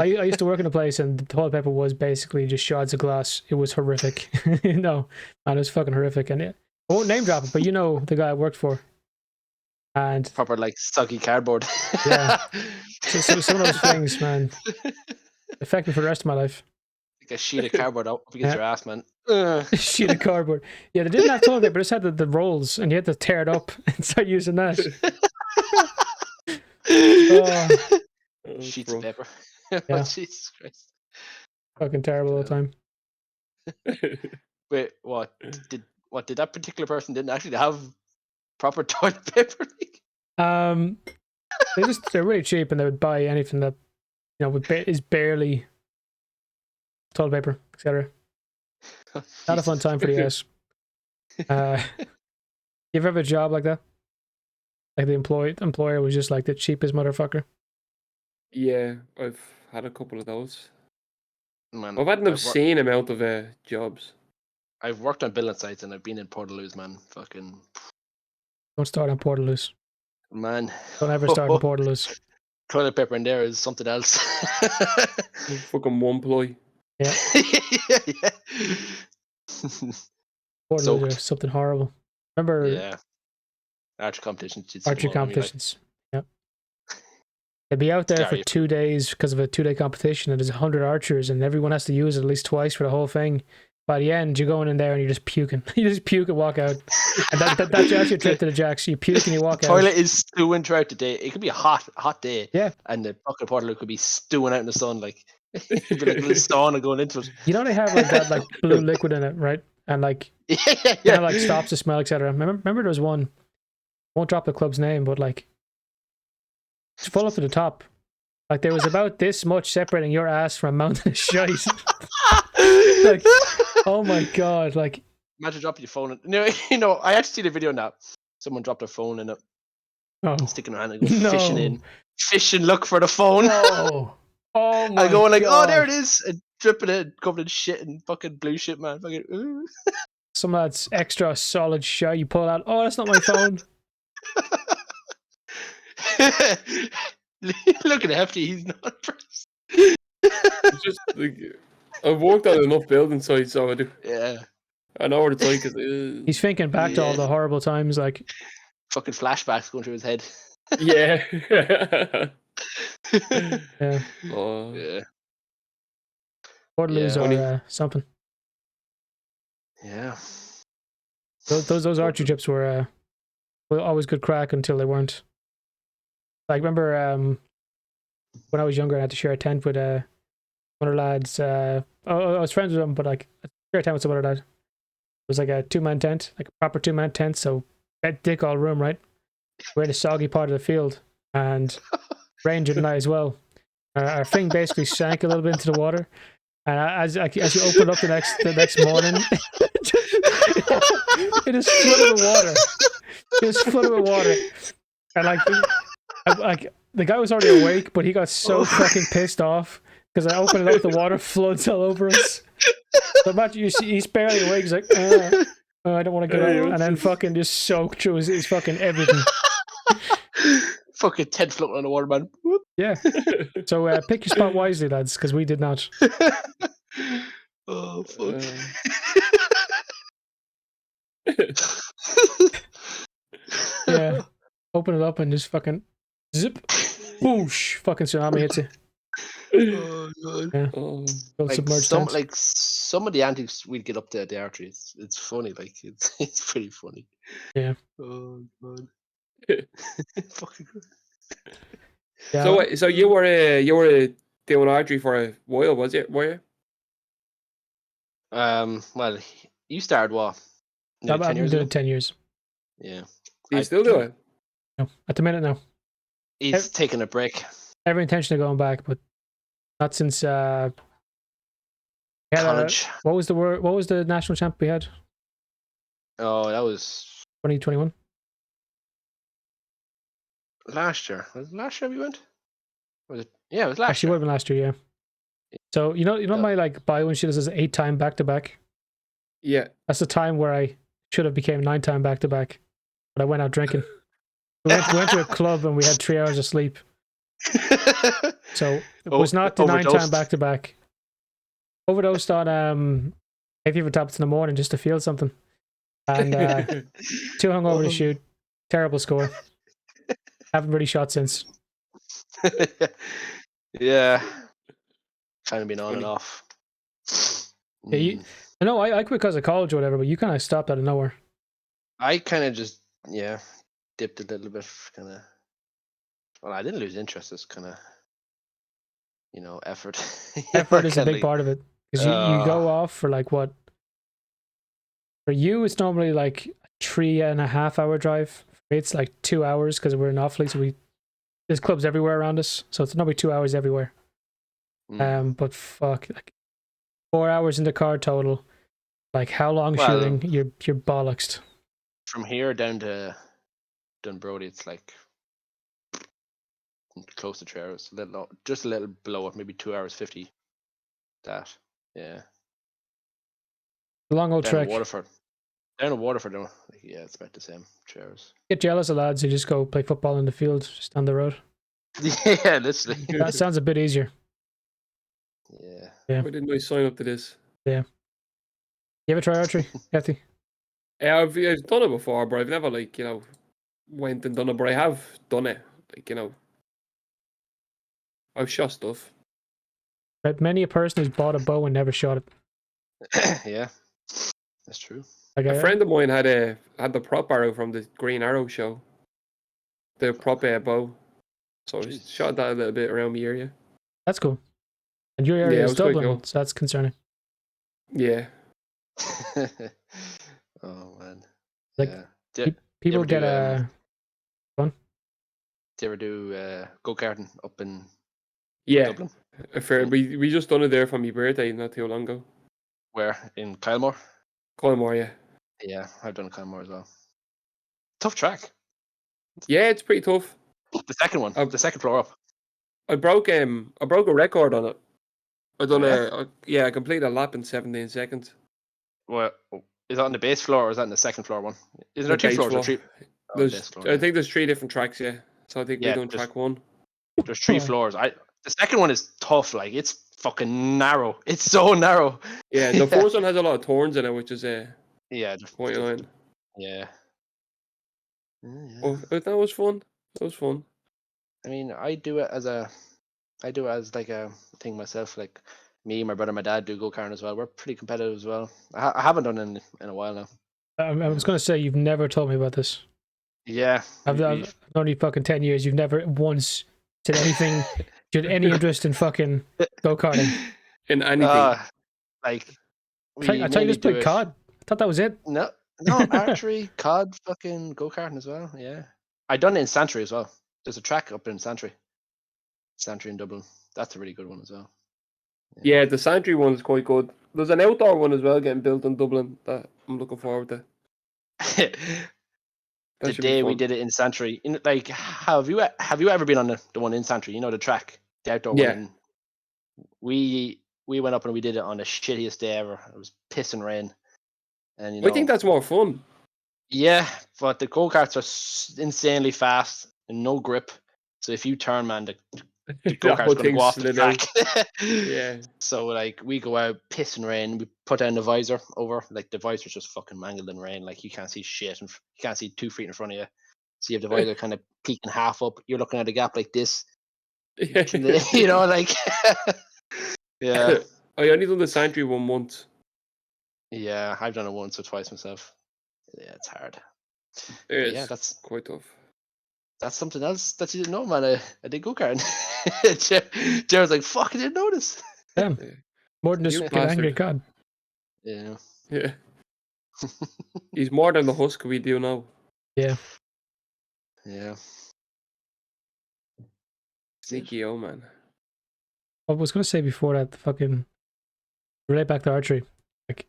I used to work in a place and the toilet paper was basically just shards of glass. It was horrific. No, man, it was fucking horrific. And I won't name drop it, but you know the guy I worked for. And proper like soggy cardboard. Yeah. So some of those things, man, affect me for the rest of my life. Like a sheet of cardboard up against your ass, man. Sheet of cardboard. Yeah, they didn't have toilet paper, just had the rolls, and you had to tear it up and start using that. Sheets of paper. Yeah. Jesus Christ. Fucking terrible all the time. Wait, what did that particular person didn't actually have proper toilet paper? They're really cheap, and they would buy anything that is barely toilet paper, etc. Not a fun time for the ass. You ever have a job like that? Like the employer was just like the cheapest motherfucker. Yeah, I've had a couple of those. Man, I've had an obscene amount of jobs. I've worked on billing sites and I've been in Portaloos, man. Fucking. Don't start on Portaloos. Man. Don't ever start on Portaloos. Toilet paper in there is something else. Fucking one ply. Yeah. yeah. Portaloos are something horrible. Remember? Yeah. Archery competitions. Archery competitions. Yep. They'd be out there for 2 days because of a 2-day competition, and there's 100 archers, and everyone has to use it at least twice for the whole thing. By the end, you're going in there and you're just puking. You just puke and walk out. And that's your trip to the Jacks. You puke and you walk out. Toilet is stewing throughout the day. It could be a hot day. Yeah. And the fucking Portaloo could be stewing out in the sun, like it'd be like a little sauna going into it. You know they have like that like blue liquid in it, right? And like like stops the smell, etc. Remember there was one. Won't drop the club's name, but like it's full up to the top. Like there was about this much separating your ass from a mountain of shite. Like, oh my god! Like, imagine dropping your phone. I actually see the video now. Someone dropped their phone in it, sticking around and go fishing, look for the phone. Oh my! I go like, god. oh, there it is, and dripping it, covered in shit and fucking blue shit, man. Fucking. Some of that's extra solid shit. You pull out. Oh, that's not my phone. Look at Hefty. He's not impressed. It's just like. I've worked on enough building sites, so I do. Yeah. I know what it's like. He's thinking back to all the horrible times, like fucking flashbacks going through his head. Yeah. Yeah. Yeah. Portaloos are something. Yeah. Those archery trips were always good crack until they weren't. Like remember when I was younger, I had to share a tent with one of the lads. I was friends with him, but like I shared a tent with some other lad. It was like a 2-man tent, like a proper 2-man tent, so bed dick all room, right? we're in a soggy part of the field, and Ranger and I as well. Our thing basically sank a little bit into the water, and as you open it up the next morning, it is flooded with water. It is flooded with water, and like the guy was already awake, but he got so fucking pissed off because I opened it up, the water floods all over us. So imagine he's barely awake. He's like, oh, I don't want to get out, and then fucking just soaked through his fucking everything. Fucking Ted floating on the water, man. Whoop. Yeah. So pick your spot wisely, lads, because we did not. Oh fuck. Yeah. Open it up and just fucking zip, whoosh, fucking tsunami hits you. Oh god. Yeah. Like Submerged some tent. like some of the antics we'd get up to at the archery, it's funny. Like it's pretty funny. Yeah. Oh god. Fucking good. Yeah. So you were doing archery for a while, was it? Were you? Well, you started what? Nearly I've 10 been years doing ago? it 10 years. Yeah. Do you still do it? No, at the minute, no. He's taking a break. Every intention of going back, but not since we had College. what was the national champ we had? Oh, that was 2021. last year. Was it last year we went? Was it? Yeah, it was last Actually, would year. have been last year, yeah. So you know my like bio and shit is 8-time back-to-back. Yeah. That's the time where I should have became 9-time back-to-back, but I went out drinking. We went to a club and we had 3 hours of sleep. So it was not the 9-time back-to-back. Overdosed on hay fever tablets in the morning just to feel something, and too hungover to shoot. Terrible score. Haven't really shot since. Yeah. Kind of been on and off. Yeah, I know I quit because of college or whatever, but you kind of stopped out of nowhere. I kind of just dipped a little bit, kind of. Well, I didn't lose interest. It's kind of effort. Effort is a big part of it because you go off for like what? For you, it's normally like a 3.5 hour drive. For me, it's like 2 hours because we're in off league, so there's clubs everywhere around us, so it's normally 2 hours everywhere. But fuck, like 4 hours in the car total. Like how long shooting? You're bollocksed. From here down to Dunbrody, it's like close to 3 hours. Just a little below it, maybe 2 hours 50. That, yeah. A long old trek. Down to Waterford, though. Yeah, it's about the same. 3 hours. Get jealous of lads who just go play football in the field, just down the road. Yeah, literally. That sounds a bit easier. Yeah. Why didn't I sign up to this? Yeah. You ever try archery, Hefty? Yeah, I've done it before, but I've never went and done it. But I have done it. I've shot stuff. But many a person who's bought a bow and never shot it. Yeah, that's true. Like A friend of mine had the prop arrow from the Green Arrow show. The prop bow. So I shot that a little bit around the area. That's cool. And your area is Dublin, cool. So that's concerning. Yeah. Oh man. Like people get fun. Do you ever do go-karting up in Dublin? We just done it there for my birthday not too long ago. Where? In Kylemore? Kylemore, yeah. Yeah, I've done Kylemore as well. Tough track. Yeah, it's pretty tough. The second one, the second floor up. I broke a record on it. I done I completed a lap in 17 seconds. Well, is that on the base floor or is that in the second floor one? Is there 2 floors or 3? I think there's 3 different tracks, yeah. So I think we're doing track 1. There's 3 floors. The second one is tough, like it's fucking narrow. It's so narrow. Yeah, the first one has a lot of turns in it, which is point line. Yeah. Oh, that was fun. That was fun. I mean, I do it as like a thing myself. Like me, my brother, my dad do go-karting as well. We're pretty competitive as well. I haven't done it in a while now. I was going to say, you've never told me about this. Yeah. I've known you fucking 10 years. You've never once said anything. You had any interest in fucking go-karting? In anything? Like, I thought you just played COD. I thought that was it. No, archery, COD, fucking go-karting as well. Yeah. I done it in Santry as well. There's a track up in Santry in Dublin. That's a really good one as well. Yeah, the Santry one is quite good. There's an outdoor one as well getting built in Dublin that I'm looking forward to. The That should be day we fun. did it in Santry, like, have you ever been on the one in Santry? You know, the track, the outdoor Yeah. one. We went up and we did it on the shittiest day ever. It was pissing rain, and you know. I think that's more fun. Yeah, but the go-karts are insanely fast and no grip. So if you turn, man, the That go-kart's whole going to thing go off the slid track. out. Yeah. So like we go out, piss and rain. We put down the visor over. Like the visor's just fucking mangled in rain. Like you can't see shit, and you can't see 2 feet in front of you. So you have the visor kind of peeking half up. You're looking at a gap like this. You know, like yeah. I only done the Santry one once. Yeah, I've done it once or twice myself. Yeah, it's hard. It Yeah, is that's quite tough. something else that you didn't know, man. I did go-kart. Jared's like, fuck, I didn't notice. Damn. Yeah. More than just You get angry at bastard. God. Yeah. Yeah. He's more than the husk we do now. Yeah. Yeah. Sneaky old man. I was going to say before that, fucking relate back to archery. Like,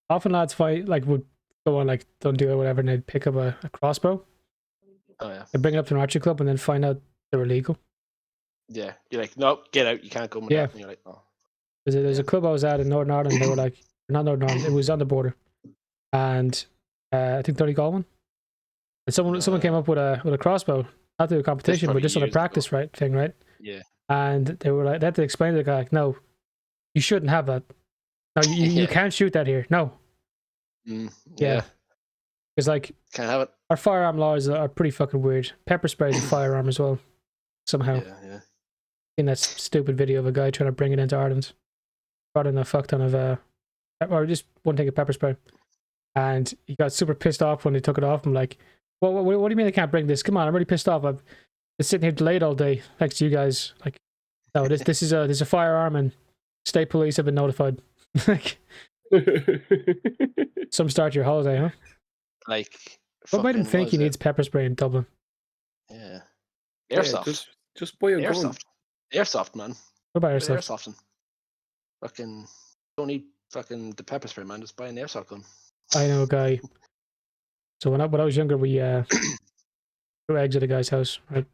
often lads fight, like, would go on, like, don't do it, whatever, and they'd pick up a crossbow. Oh yeah. They bring it up to an archery club and then find out they're illegal. Yeah. You're like, nope, get out. You can't come with Yeah. that. And you're like, oh. There's a club I was at in Northern Ireland. They were like, not Northern Ireland, it was on the border. And I think Donegal. And someone came up with a crossbow, not to a competition, but probably just on a years ago. practice thing, right? Yeah. And they were like, they had to explain to the guy, like, no, you shouldn't have that. No, you Yeah. can't shoot that here. No. Yeah. Yeah. Because like Can't have it. our firearm laws are pretty fucking weird. Pepper spray is a firearm as well. Somehow. Yeah. In that stupid video of a guy trying to bring it into Ireland. Brought in a fuck ton of or just one thing of pepper spray. And he got super pissed off when they took it off. I'm like, well, what do you mean I can't bring this? Come on, I'm really pissed off. I've been sitting here delayed all day thanks to you guys. Like, no, this is a firearm and state police have been notified. Like, some start your holiday, huh? Like, What made him fucking, think what he is it? needs pepper spray in Dublin? Yeah. Yeah, Airsoft. just buy a gun. Airsoft, man. What about Get yourself? Airsofting. Fucking don't need fucking the pepper spray, man. Just buy an airsoft gun. I know a guy. So when I was younger, we threw eggs at a guy's house, right?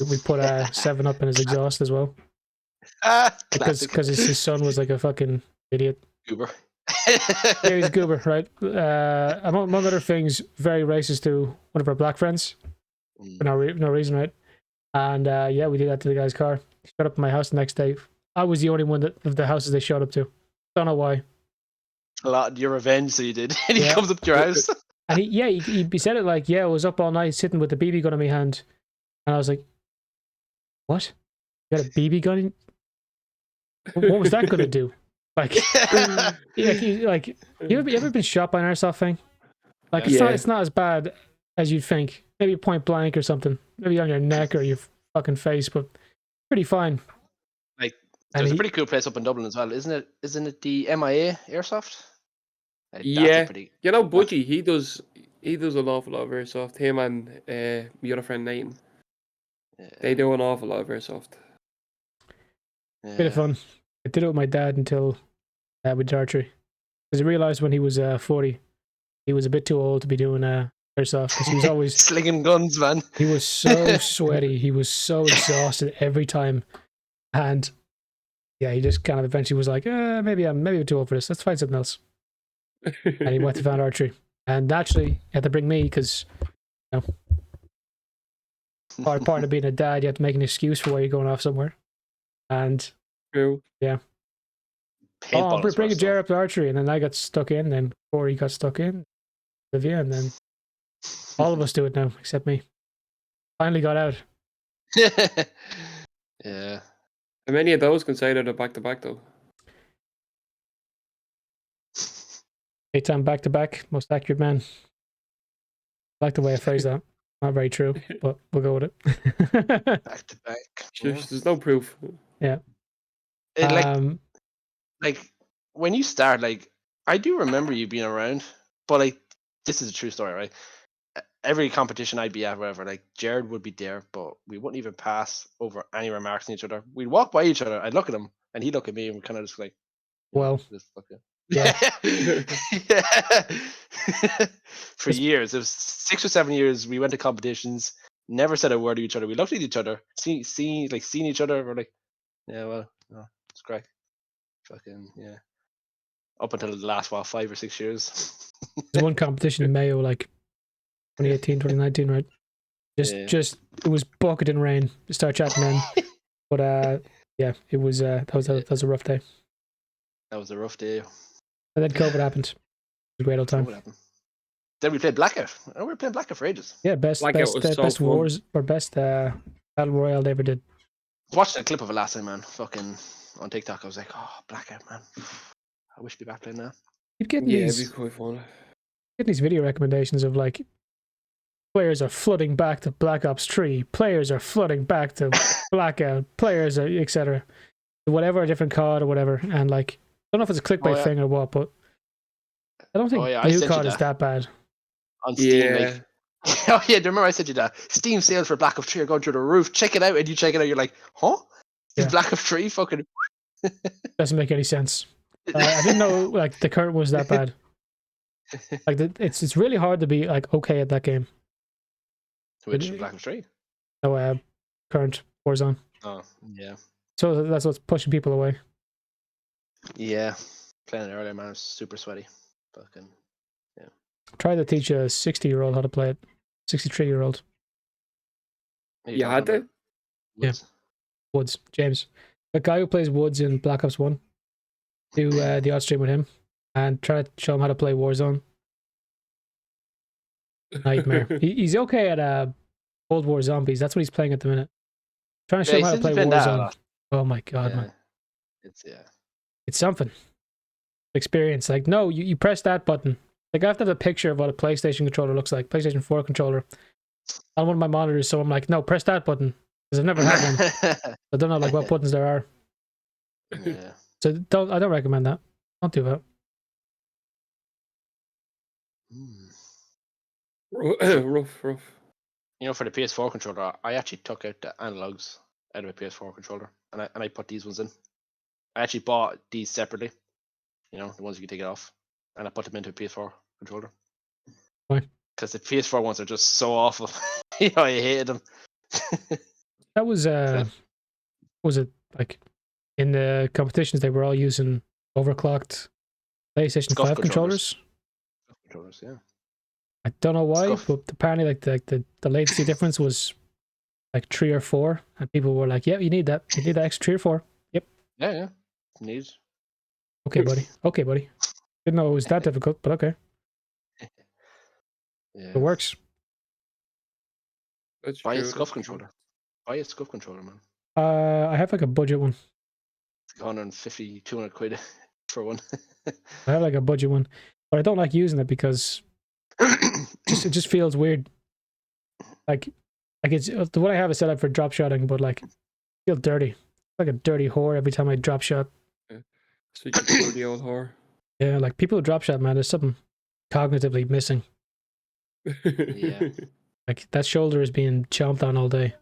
We put 7-Up in his exhaust as well. Classic. Because his son was like a fucking idiot. Goober. Yeah, he's a goober, right? Among other things, very racist to one of our black friends for no reason, right? And yeah, we did that to the guy's car. He showed up at my house the next day. I was the only one of the houses they showed up to. Don't know why. A lot of your revenge, so you did. And he Yeah. comes up to your house. And he said it like, yeah, I was up all night sitting with the BB gun in my hand. And I was like, what? You got a BB gun? What was that going to do? Like, you ever been shot by an airsoft thing? Like, it's not as bad as you'd think. Maybe point blank or something. Maybe on your neck or your fucking face, but pretty fine. Like, there's a pretty cool place up in Dublin as well, isn't it? Isn't it the MIA Airsoft? Like, Yeah. pretty... You know, Budgie, he does an awful lot of airsoft. Him and my other friend Nathan. Yeah. They do an awful lot of airsoft. Yeah. Bit of fun. I did it with my dad until we did archery. Because I realised when he was 40, he was a bit too old to be doing airsoft. Because he was always... slinging guns, man. He was so sweaty. He was so exhausted every time. And yeah, he just kind of eventually was like, maybe I'm too old for this. Let's find something else. And he went to found archery. And naturally, he had to bring me because, you know, part of being a dad, you have to make an excuse for why you're going off somewhere. And True. yeah. Paintball is bring a worse, Jer up to archery. And then I got stuck in. Then Corey got stuck in. Olivia. And then all of us do it now, except me. Finally got out. though. Yeah. How many of those considered a back-to-back, though? 8-time back-to-back, most accurate man. I like the way I phrase that. Not very true, but we'll go with it. Back to back. There's no proof. Yeah. It, like when you start, like I do remember you being around, but like this is a true story, right? every competition I'd be at, whatever, like Jared would be there, but we wouldn't even pass over any remarks on each other. We'd walk by each other. I'd look at him, and he'd look at me, and we kind of just like, Well, just fucking. yeah. For years, it was 6 or 7 years. We went to competitions, never said a word to each other. We looked at each other, seen each other. We're like, yeah, well, no, it's great. Fucking yeah. Up until the last 5 or 6 years. There's one competition in Mayo, like 2018, 2019, right? Just it was bucket and rain to start chatting then. But yeah, it was that was a rough day. That was a rough day. And then COVID happened. It was a great old time. Then we played Blackout. We were playing Blackout for ages. Yeah, best wars or best battle royale they ever did. Watched a clip of it last time, man. Fucking on TikTok, I was like, oh, Blackout, man. I wish to be back playing that. Keep getting it'd be quite fun. Getting these video recommendations of like players are flooding back to Black Ops 3, players are flooding back to Blackout, players are etc. Whatever, a different COD or whatever, and like I don't know if it's a clickbait thing or what, but I don't think the new COD is that bad. On Steam, like, oh yeah, do you remember I said you that? Steam sales for Black Ops 3 are going through the roof. Check it out, and you check it out, you're like, huh? Is Black Ops 3 fucking? Doesn't make any sense. I didn't know like the current was that bad. Like it's really hard to be like okay at that game. Which Black Ops 3? No, current Warzone. Oh yeah. So that's what's pushing people away. Yeah, playing it earlier, man, it was super sweaty. Fucking yeah. Try to teach a 60-year-old how to play it. 63-year-old. You had to? Yeah. Woods, James. A guy who plays Woods in Black Ops 1. Do the odd stream with him and try to show him how to play Warzone. Nightmare. He's okay at Cold War Zombies. That's what he's playing at the minute. Trying to show him how to play Warzone. Oh my god, man. It's something. Experience. Like, no, you press that button. Like, I have to have a picture of what a PlayStation controller looks like. PlayStation 4 controller. On one of my monitors, so I'm like, no, press that button. Because I've never had one. I don't know like what buttons there are. Yeah. So I don't recommend that. Don't do that. Rough. You know, for the PS4 controller, I actually took out the analogs out of a PS4 controller, and I put these ones in. I actually bought these separately. You know, the ones you can take it off, and I put them into a PS4 controller. Why? Because the PS4 ones are just so awful. You know, I hated them. That was it like in the competitions they were all using overclocked PlayStation 5 controllers. Controllers, yeah. I don't know why, but apparently like the latency difference was like 3 or 4, and people were like, "Yeah, you need that. You need that extra 3 or 4." Yep. Yeah. Need. Okay, buddy. Didn't know it was that difficult, but okay. Yeah. It works. Buy a scuff controller. Buy a scuff controller, man. I have like a budget one. It's 150, 200 quid for one. I have like a budget one, but I don't like using it because it just feels weird. Like it's the one I have is set up for drop shotting, but like I feel dirty. Like a dirty whore every time I drop shot. Such a dirty old whore. Yeah, like people who drop shot, man, there's something cognitively missing. Yeah. Like that shoulder is being chomped on all day.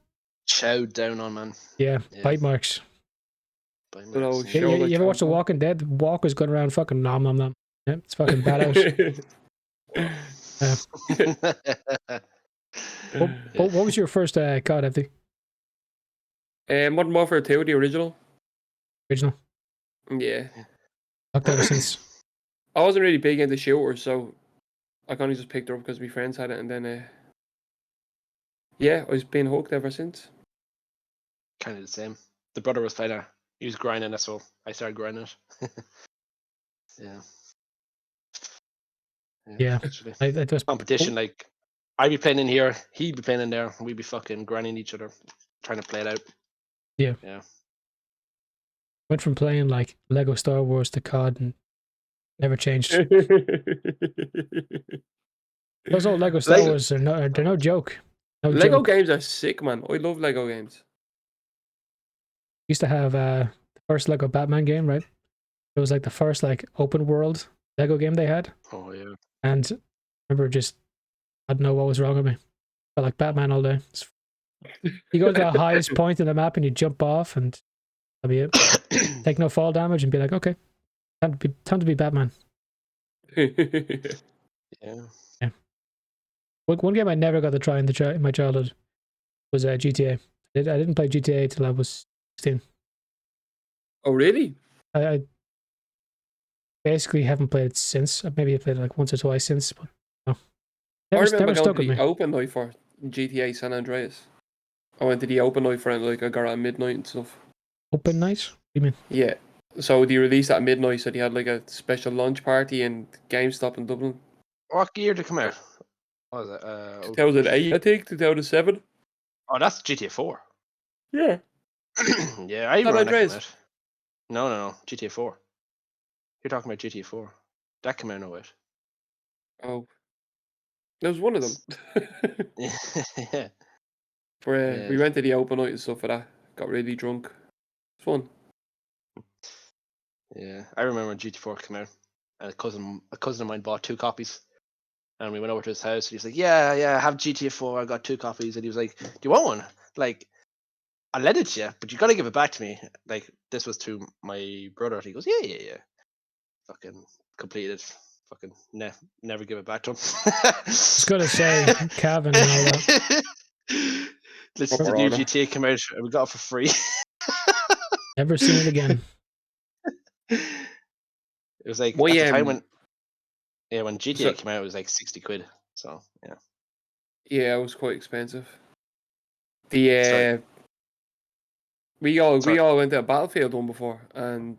Chowed down on, man. Yeah. Bite marks. You ever watch The Walking Dead? The walkers going around fucking nom nom nom. Yeah, it's fucking bad out. What was your first COD, Hefti? Modern Warfare 2, the original. Yeah. Looked ever since. I wasn't really big into shooters, so I kind of just picked it up because my friends had it, and then I was being hooked ever since. Kind of the same. The brother was playing it. He was grinding it, so I started grinding it. Yeah. Actually. It was competition. Like, I'd be playing in here, he'd be playing in there, and we'd be fucking grinding each other, trying to play it out. Yeah. Yeah. Went from playing like Lego Star Wars to COD and never changed. Those old Lego Star Wars they're no joke. Lego games are sick, man. I love Lego games. Used to have the first Lego Batman game, right? It was like the first like open world Lego game they had. Oh yeah. And I remember just I don't know what was wrong with me. Felt like Batman all day. You go to the highest point in the map and you jump off, and that'll be it. Take no fall damage and be like, okay, time to be Batman. Yeah. One game I never got to try in my childhood was GTA. I didn't play GTA till I was 16. Oh, really? I basically haven't played it since. Maybe I played it like once or twice since, but no. I remember Never going stuck to with the me. open night for GTA San Andreas. I went to the open night for it, like I got it at midnight and stuff. Open night? What do you mean? Yeah. So they released at midnight, so they had like a special launch party in GameStop in Dublin. What year did it come out? What was it? 2008, I think, 2007. Oh, that's GTA 4. Yeah. Yeah, I San remember when that came Andreas. out. No, GTA 4. You're talking about GTA 4. That came out no wait. Oh. There was one of them. Yeah. Where Yeah. we went to the open night and stuff for that. Got really drunk. It's fun. Yeah, I remember when GT4 came out. And a cousin of mine bought 2 copies. And we went over to his house and he was like, yeah, I have GTA 4, I got 2 copies. And he was like, do you want one? Like, I'll lend it to you, but you gotta give it back to me. Like, this was to my brother. He goes, yeah. Fucking completed. Fucking never give it back to him. I was gonna say Cavan and all that. Listen, the new GTA came out and we got it for free. Never seen it again. It was like Well, at the yeah, time when GTA came out, it was like 60 quid. So yeah. Yeah, it was quite expensive. The Sorry. we all went to a Battlefield one before, and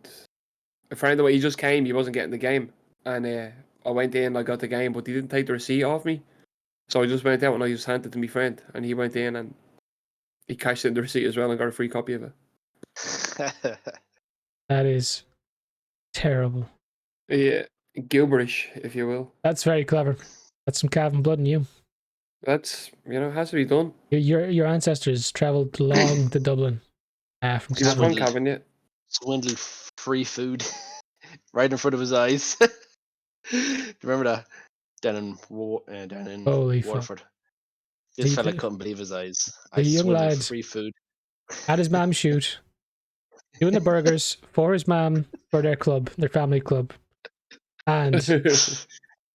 a friend of mine, he just came, he wasn't getting the game, and I went in, I got the game, but he didn't take the receipt off me, so I just went out and I just handed it to my friend, and he went in and he cashed in the receipt as well and got a free copy of it. That is terrible. Yeah, Gilberish, if you will. That's very clever. That's some Cavan blood in you. That's, has to be done. Your ancestors travelled long to Dublin. From He was Cavan. from Cavan, yeah. Swindled free food right in front of his eyes. Do you remember that? Down in Holy Waterford. fuck. This fella couldn't believe his eyes. I young swindled lad free food. Had his mum shoot, doing the burgers for his mum for their club, their family club. And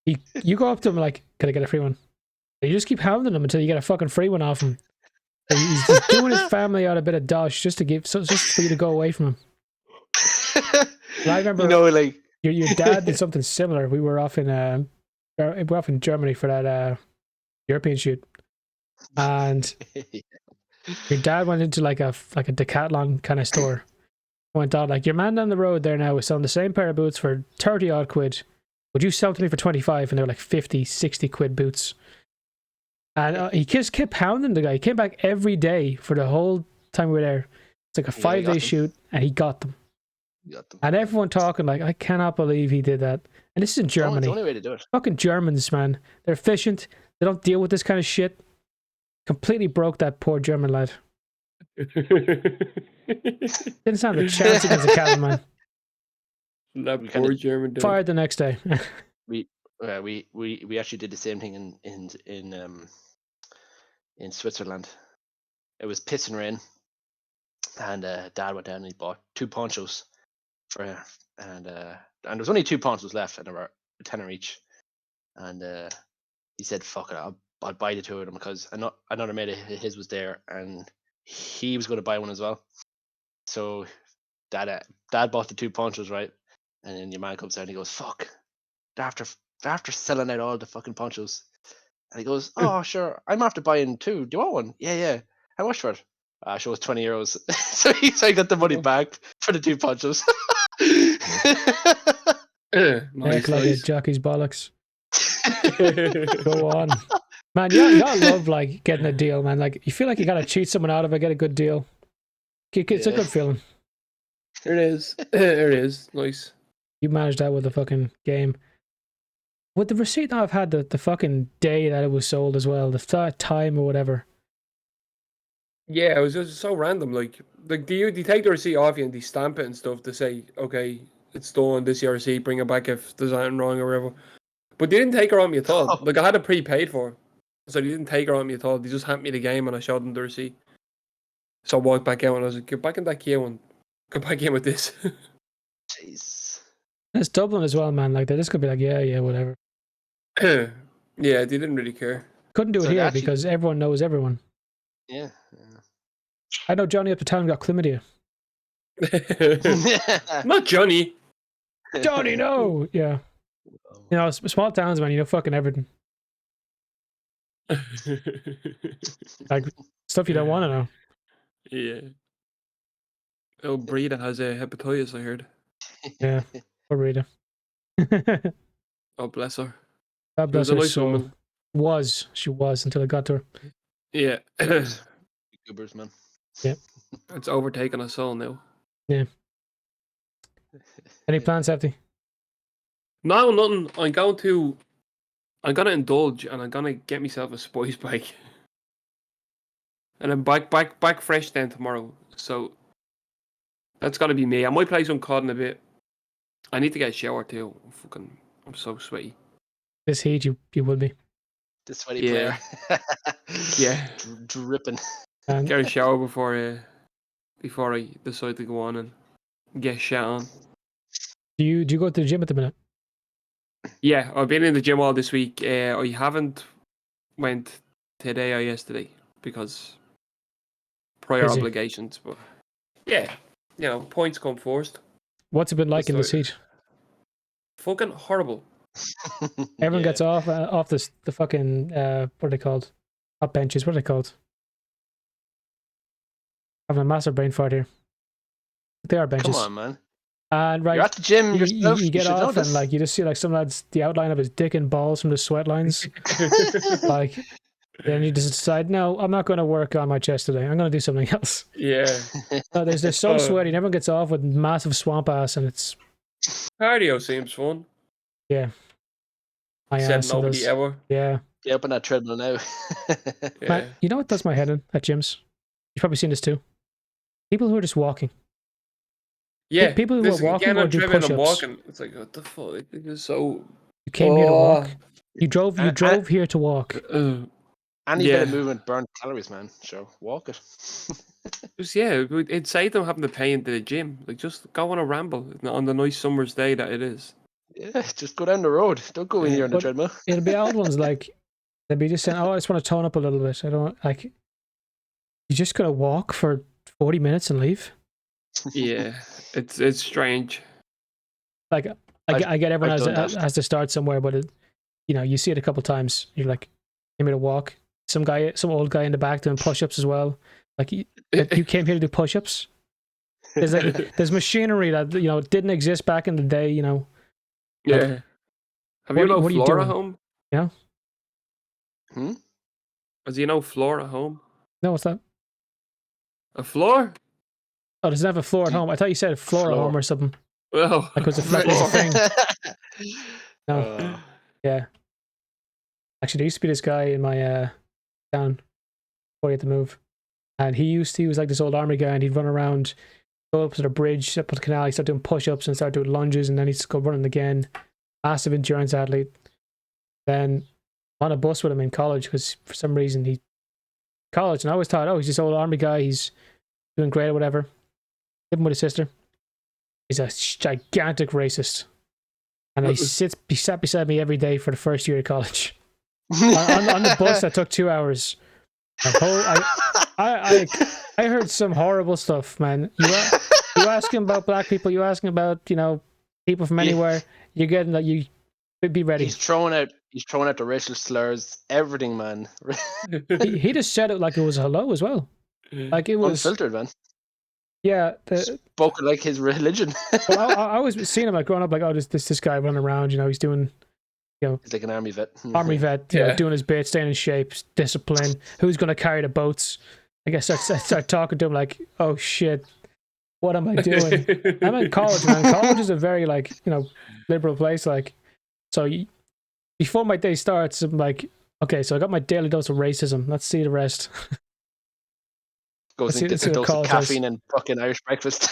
you go up to him like, can I get a free one? And you just keep hounding him until you get a fucking free one off him. He's doing his family out a bit of dosh just for you to go away from him. And I remember, like your dad did something similar. We were off in Germany for that European shoot, and your dad went into like a Decathlon kind of store. Went on like, your man down the road there now is selling the same pair of boots for 30 odd quid. Would you sell to me for 25? And they were like 50, 60 quid boots. And he just kept pounding the guy. He came back every day for the whole time we were there. It's like a 5-day shoot, and he got them. And everyone talking like, I cannot believe he did that. And this is in Germany. It's the only way to do it. Fucking Germans, man. They're efficient. They don't deal with this kind of shit. Completely broke that poor German lad. Didn't stand a chance against the Cavan, man. That poor German dude. Fired the next day. We actually did the same thing in Switzerland. It was piss and rain, and Dad went down and he bought 2 ponchos and there was only 2 ponchos left, and they were a tenner each. And he said, "Fuck it, I'll buy the 2 of them," because another mate of his was there, and he was going to buy one as well. So Dad bought the 2 ponchos, right? And then your man comes down and he goes, "Fuck, after selling out all the fucking ponchos." And he goes, "Oh, sure, I'm after buying 2. Do you want one?" Yeah. How much for it? Sure, it was €20. so he got the money back for the 2 ponchos. Nice. Like a jockey's bollocks. Go on. Man, you gotta love like getting a deal, man. Like, you feel like you gotta cheat someone out of it, get a good deal. It's a good feeling. It is. It is. Nice. You managed that with the fucking game. Would the receipt not have had the fucking day that it was sold as well? The time or whatever? Yeah, it was just so random. Like do you take the receipt off you and they stamp it and stuff to say, okay, it's done, this is your receipt, bring it back if there's anything wrong or whatever. But they didn't take it on me at all. Like, I had it prepaid for. So they didn't take her on me at all. They just handed me the game and I showed them the receipt. So I walked back out and I was like, get back in that queue and go back in with this. Jeez. It's Dublin as well, man. Like they're just gonna be like, yeah, whatever. Yeah, they didn't really care. Couldn't do it So here actually- because everyone knows everyone. Yeah. I know Johnny up the town got chlamydia. Not Johnny. Johnny, no. Yeah. You know, small towns, man. You know, fucking everything. Like stuff you don't want to know. Yeah. Oh, Breda has a hepatitis, I heard. Yeah. Poor Rita. Oh, bless her. God She bless was a her nice soul. woman. She was until I got to her. Yeah. Goobers, man. It's overtaken us all now. Any plans, Hefty? No, nothing. I'm gonna indulge and I'm gonna get myself a spice bike. And I'm back fresh then tomorrow. So that's gotta be me. I might play some COD in a bit. I need to get a shower too. I'm so sweaty. This heat, you will be. The sweaty Yeah. player. Yeah. Dripping. And Get a shower before I decide to go on and get shot on. do you go to the gym at the minute? Yeah, I've been in the gym all this week. I haven't went today or yesterday because prior Busy. obligations. But yeah, points come first. What's it been like in this heat? Fucking horrible. Everyone gets off the fucking what are they called? Hot benches. What are they called? Having a massive brain fart here. They are benches. Come on, man. And right, You're at the gym yourself. you get should know off and this. like you just see like some lads the outline of his dick and balls from the sweat lines. Like then you just decide, no, I'm not going to work on my chest today. I'm going to do something else. Yeah. They're so sweaty. And everyone gets off with massive swamp ass, and it's Cardio seems fun. my Said ass. and nobody those- ever. Yeah. Get up on that treadmill now. Yeah. Man, you know what does my head in at gyms? You've probably seen this too. People who are just walking. Yeah. people who are this- walking again, or I'm do driven and push-ups. walking. It's like, what the fuck? It is so. You came here to walk. Oh. You drove here to walk. Any bit of Yeah. movement burns calories, man. Sure, walk it. Just it'd save them having to pay into the gym. Like just go on a ramble on the nice summer's day that it is. Yeah, just go down the road. Don't go in here on the But treadmill. It'll be odd ones like they'll be just saying, "Oh, I just want to tone up a little bit. I don't like." You just gotta walk for 40 minutes and leave. Yeah, it's strange. Like I get everyone I've done that. has to start somewhere, but you see it a couple times. You're like, "Came here to walk." Some old guy in the back doing push-ups as well. Like you came here to do push-ups. There's machinery that didn't exist back in the day. Yeah. Have you what are you floor at doing? home? Yeah. Does you know floor at home? No, what's that? A floor? Oh, does it have a floor at home? I thought you said floor at home or something. Well, Like was a thing. No. Yeah. Actually, there used to be this guy in my town before he had to move. And he was like this old army guy, and he'd run around, go up to the bridge, up to the canal, he'd start doing push-ups and start doing lunges, and then he'd go running again. Massive endurance athlete. Then on a bus with him in college, because for some reason college, and I always thought, oh, he's this old army guy, he's doing great or whatever. Living with his sister. He's a gigantic racist. And he sat beside me every day for the first year of college. on the bus that took 2 hours. I heard some horrible stuff, man. You asking about black people, you asking about people from anywhere. You're getting that. You be ready. He's throwing out the racial slurs, everything, man. he just said it like it was hello as well. Like it was Unfiltered, man. Yeah, Spoken like his religion. well, I was seeing him like growing up, like, oh, this guy running around. He's doing. He's like an army vet. Doing his bit, staying in shape, discipline. Who's going to carry the boats? I guess I start talking to him like, oh shit, what am I doing? I'm in college, man. College is a very liberal place. Like, so before my day starts, I'm like, okay, so I got my daily dose of racism. Let's see the rest. Goes and gets a dose of caffeine and fucking Irish breakfast.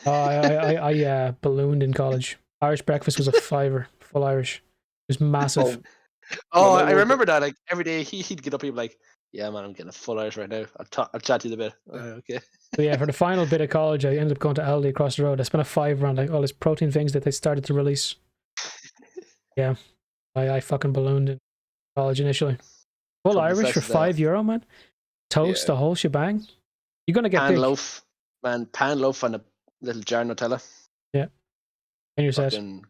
I ballooned in college. Irish breakfast was a fiver, full Irish. It was massive. Oh, Well, I remember that. Like every day, he'd get up. He'd be like, "Yeah, man, I'm getting a full Irish right now. I'll chat to you in a bit." Okay. So yeah, for the final bit of college, I ended up going to Aldi across the road. I spent a fiver on like all these protein things that they started to release. Yeah, I fucking ballooned in college initially. Full Trouble Irish for size is there. €5, man. Toast, Yeah. the whole shebang. You're gonna get Pan big. loaf, man. Pan loaf and a little jar of Nutella. Yeah, and you're set. Fucking.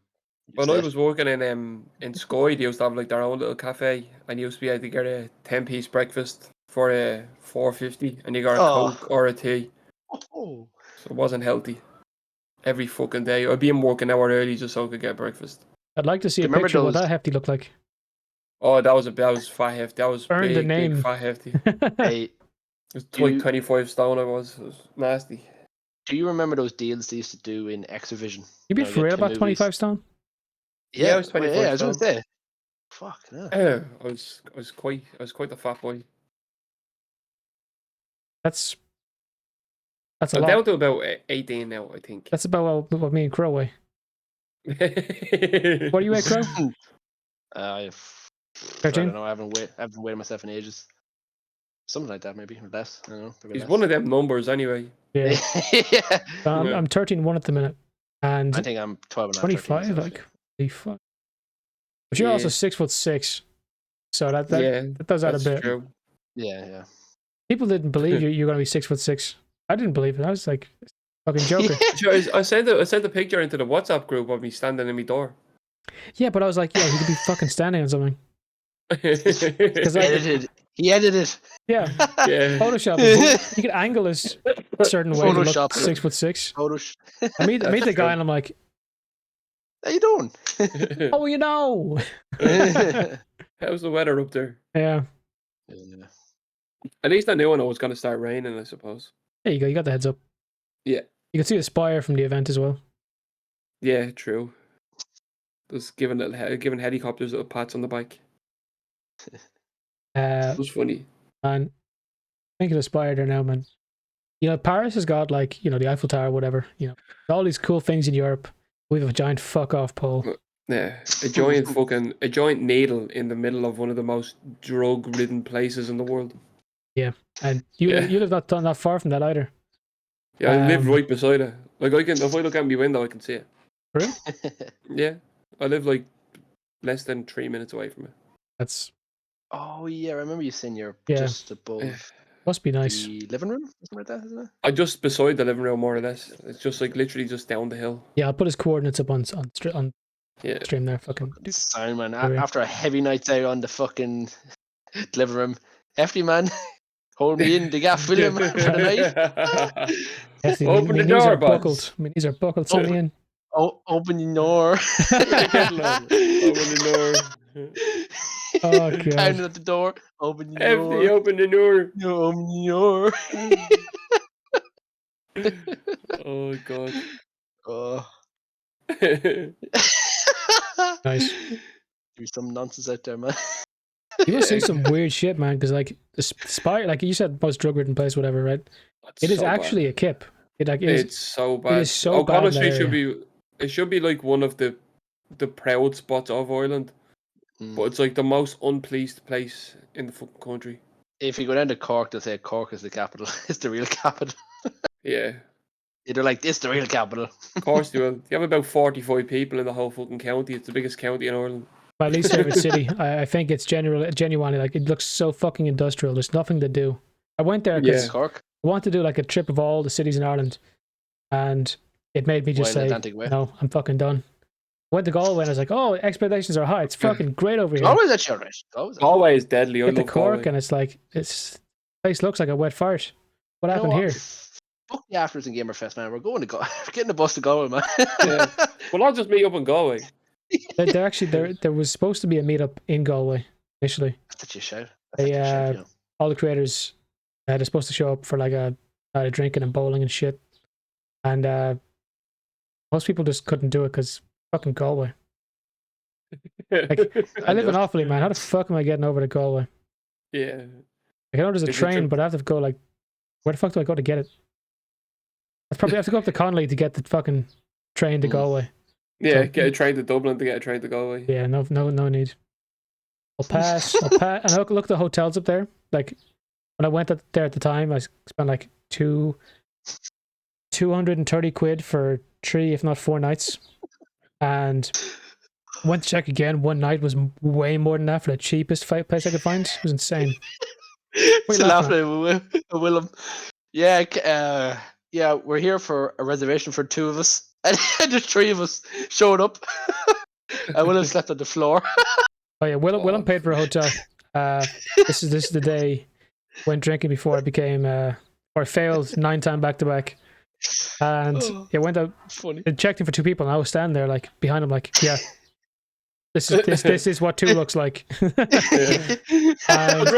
When I was working in Sky, they used to have like their own little cafe, and you used to be able to get a 10-piece breakfast for $4.50, and you got a Oh. Coke or a tea. Oh. So it wasn't healthy. Every fucking day, I'd be in work an hour early just so I could get breakfast. I'd like to see Do a you remember picture of what those- that hefty looked like. Oh, that was fat hefty. That was Earned the big, name. big fat hefty. Hey, It was Do like you- 25 stone. I was. It was nasty. do you remember those deals they used to do in Exhibition? You be Now, for get real 10 about movies. 25 stone? Yeah, it was well, 25 yeah, I was gonna stone. say. Fuck no. I was quite the fat boy. That's a I'm lot. down to about 18 now, I think. That's about what me and Crow weigh. What do you weigh, Crow? I 13? don't know. I haven't weighed myself in ages. Something like that, maybe or less. I don't know. Maybe He's less. one of them numbers anyway. Yeah. Yeah. I'm 13.1 at the minute. And I think I'm 12 and a half, 25, 13 like, holy fuck. But you're also Yeah. 6'6". So that Yeah, does add a that's bit. true. Yeah. People didn't believe you're gonna be 6'6". I didn't believe it. I was like, fucking joker. Sure, I sent a picture into the WhatsApp group of me standing in my door. Yeah, but I was like, yeah, he could be fucking standing on something. Because He edited. Yeah, yeah. Photoshop it. You could angle this a certain way to look Photoshop. 6'6". Photosh. I meet That's the guy true. and I'm like, How you doing? oh, you know. How's the weather up there? Yeah. Yeah. At least I knew when it was going to start raining, I suppose. There you go. You got the heads up. Yeah. You can see the spire from the event as well. Yeah, true. Just giving helicopters little pats on the back. It was funny. Man, think of the spire there now, man. You know, Paris has got like, you know, the Eiffel Tower, whatever. You know, all these cool things in Europe. We have a giant fuck off pole. Yeah, a giant needle in the middle of one of the most drug-ridden places in the world. Yeah, and you live not far from that either. Yeah, I live right beside it. Like if I look out my window, I can see it. Really? Yeah, I live like less than 3 minutes away from it. That's Oh yeah, I remember you saying you're Yeah. just above must be nice. the living room, something like that, isn't it? I'm just beside the living room, more or less. It's just like literally just down the hill. Yeah, I'll put his coordinates up on Yeah. stream there. Fucking Sorry, man. Sorry. After a heavy night out on the fucking living room, hefty man, hold me in the gaff, William, for the night. hefty. Open the knees door, are buds. buckled. My knees are buckled. Send me in. Oh, open the door. Open the door. Oh, God. Pounding at the door. Open the Hefty, door. open the door. No, open the door. Oh god. Oh. Nice. There's some nonsense out there, man. You must see some weird shit, man. Because like the spire, like you said, most drug-ridden place, whatever, right? It is so actually bad. a kip. It's so bad. is so bad in O'Connell Street that should be like one of the proud spots of Ireland, but it's like the most unpleased place in the fucking country. If you go down to Cork, they'll say Cork is the capital. It's the real capital. Yeah. They're like, it's the real capital. Of course they will. You have about 45 people in the whole fucking county. It's the biggest county in Ireland. my least favorite city. I think it's genuinely like it looks so fucking industrial. There's nothing to do. I went there because Yeah. Cork. I wanted to do like a trip of all the cities in Ireland, and it made me just Wild say, Atlantic Way. no, I'm fucking done. Went to Galway and I was like, oh, expectations are high. It's fucking great over here. Always at your right. Always. Galway is deadly. I Get to love Cork Galway. and it's like this place looks like a wet fart. What happened here? Fuck the afters in Gamerfest, man. We're going to go. We're getting the bus to Galway, man. Yeah. Well, I'll just meet up in Galway. They're actually there was supposed to be a meetup in Galway initially. That's such a shout. They, all the creators they're supposed to show up for like a drinking and bowling and shit, and most people just couldn't do it because fucking Galway. I live in Offaly, man. How the fuck am I getting over to Galway? Yeah. I know there's a Is it train, true? but I have to go like, where the fuck do I go to get it? I probably have to go up to Connolly to get the fucking train to Galway. Yeah, So- get a train to Dublin to get a train to Galway. Yeah, no need. I'll pass. And I look at the hotels up there. Like when I went there at the time, I spent like 230 quid for 3, if not 4 nights, and went to check again. One night was way more than that for the cheapest place I could find. It was insane. What are you Still laughing laughing at Willem. Yeah, yeah, we're here for a reservation for 2 of us, and the 3 of us showed up. And Willem slept on the floor. Oh yeah, Willem paid for a hotel. This is the day went drinking before I became or I failed 9 times back to back, and it went out. Funny. It checked in for 2 people, and I was standing there like behind him, like, yeah, this is what 2 looks like. Bro,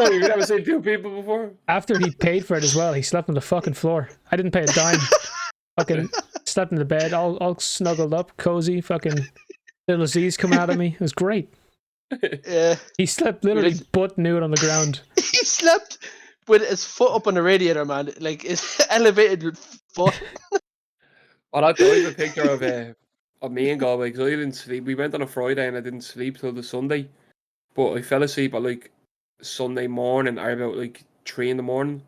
you've never seen 2 people before. After he paid for it as well, he slept on the fucking floor. I didn't pay a dime. Fucking slept in the bed, all snuggled up, cozy. Fucking little Z's coming out of me. It was great. Yeah. He slept literally butt nude on the ground. He slept with his foot up on the radiator, man. Like his elevated foot. I'll have to leave a picture of me and Galway because I didn't sleep. We went on a Friday and I didn't sleep till the Sunday, but I fell asleep at like Sunday morning or about like 3 in the morning,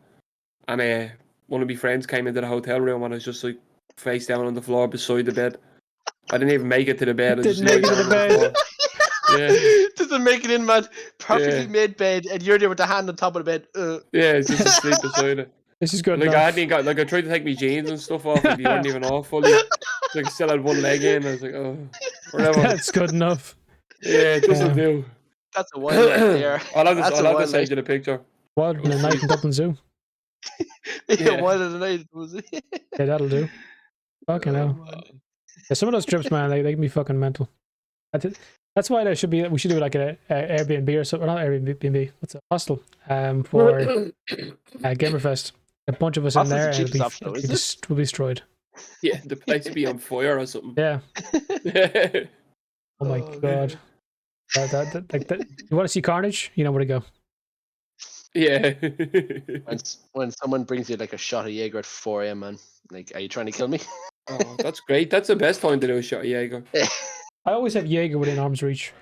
and one of my friends came into the hotel room and I was just like face down on the floor beside the bed. I didn't even make it to the bed. I just Didn't make it to the bed. Yeah. Doesn't make it in, man. Perfectly made bed, and you're there with the hand on top of the bed. Yeah, it's just asleep beside it. This is good Like enough. I hadn't even got, like I tried to take my jeans and stuff off, and they weren't even off fully. Like I still had one leg in. I was like, oh, whatever. That's good enough. Yeah, it doesn't do. That's a wild night there. I'll have to send you the picture. Wild in the night in Dublin Zoo. Yeah, wild in the night was it? Yeah, that'll do. Fucking hell. Yeah, some of those trips, man, they can be fucking mental. That's why we should do like a Airbnb or something. Not Airbnb. What's a hostel? For Gamerfest. A bunch of us in there, and we'll be destroyed. Yeah, the place would be on fire or something. Yeah. Oh my god. That, you want to see carnage? You know where to go. Yeah. when someone brings you like a shot of Jaeger at 4 a.m, man, like, are you trying to kill me? Oh, that's great. That's the best time to do a shot of Jaeger. I always have Jaeger within arm's reach.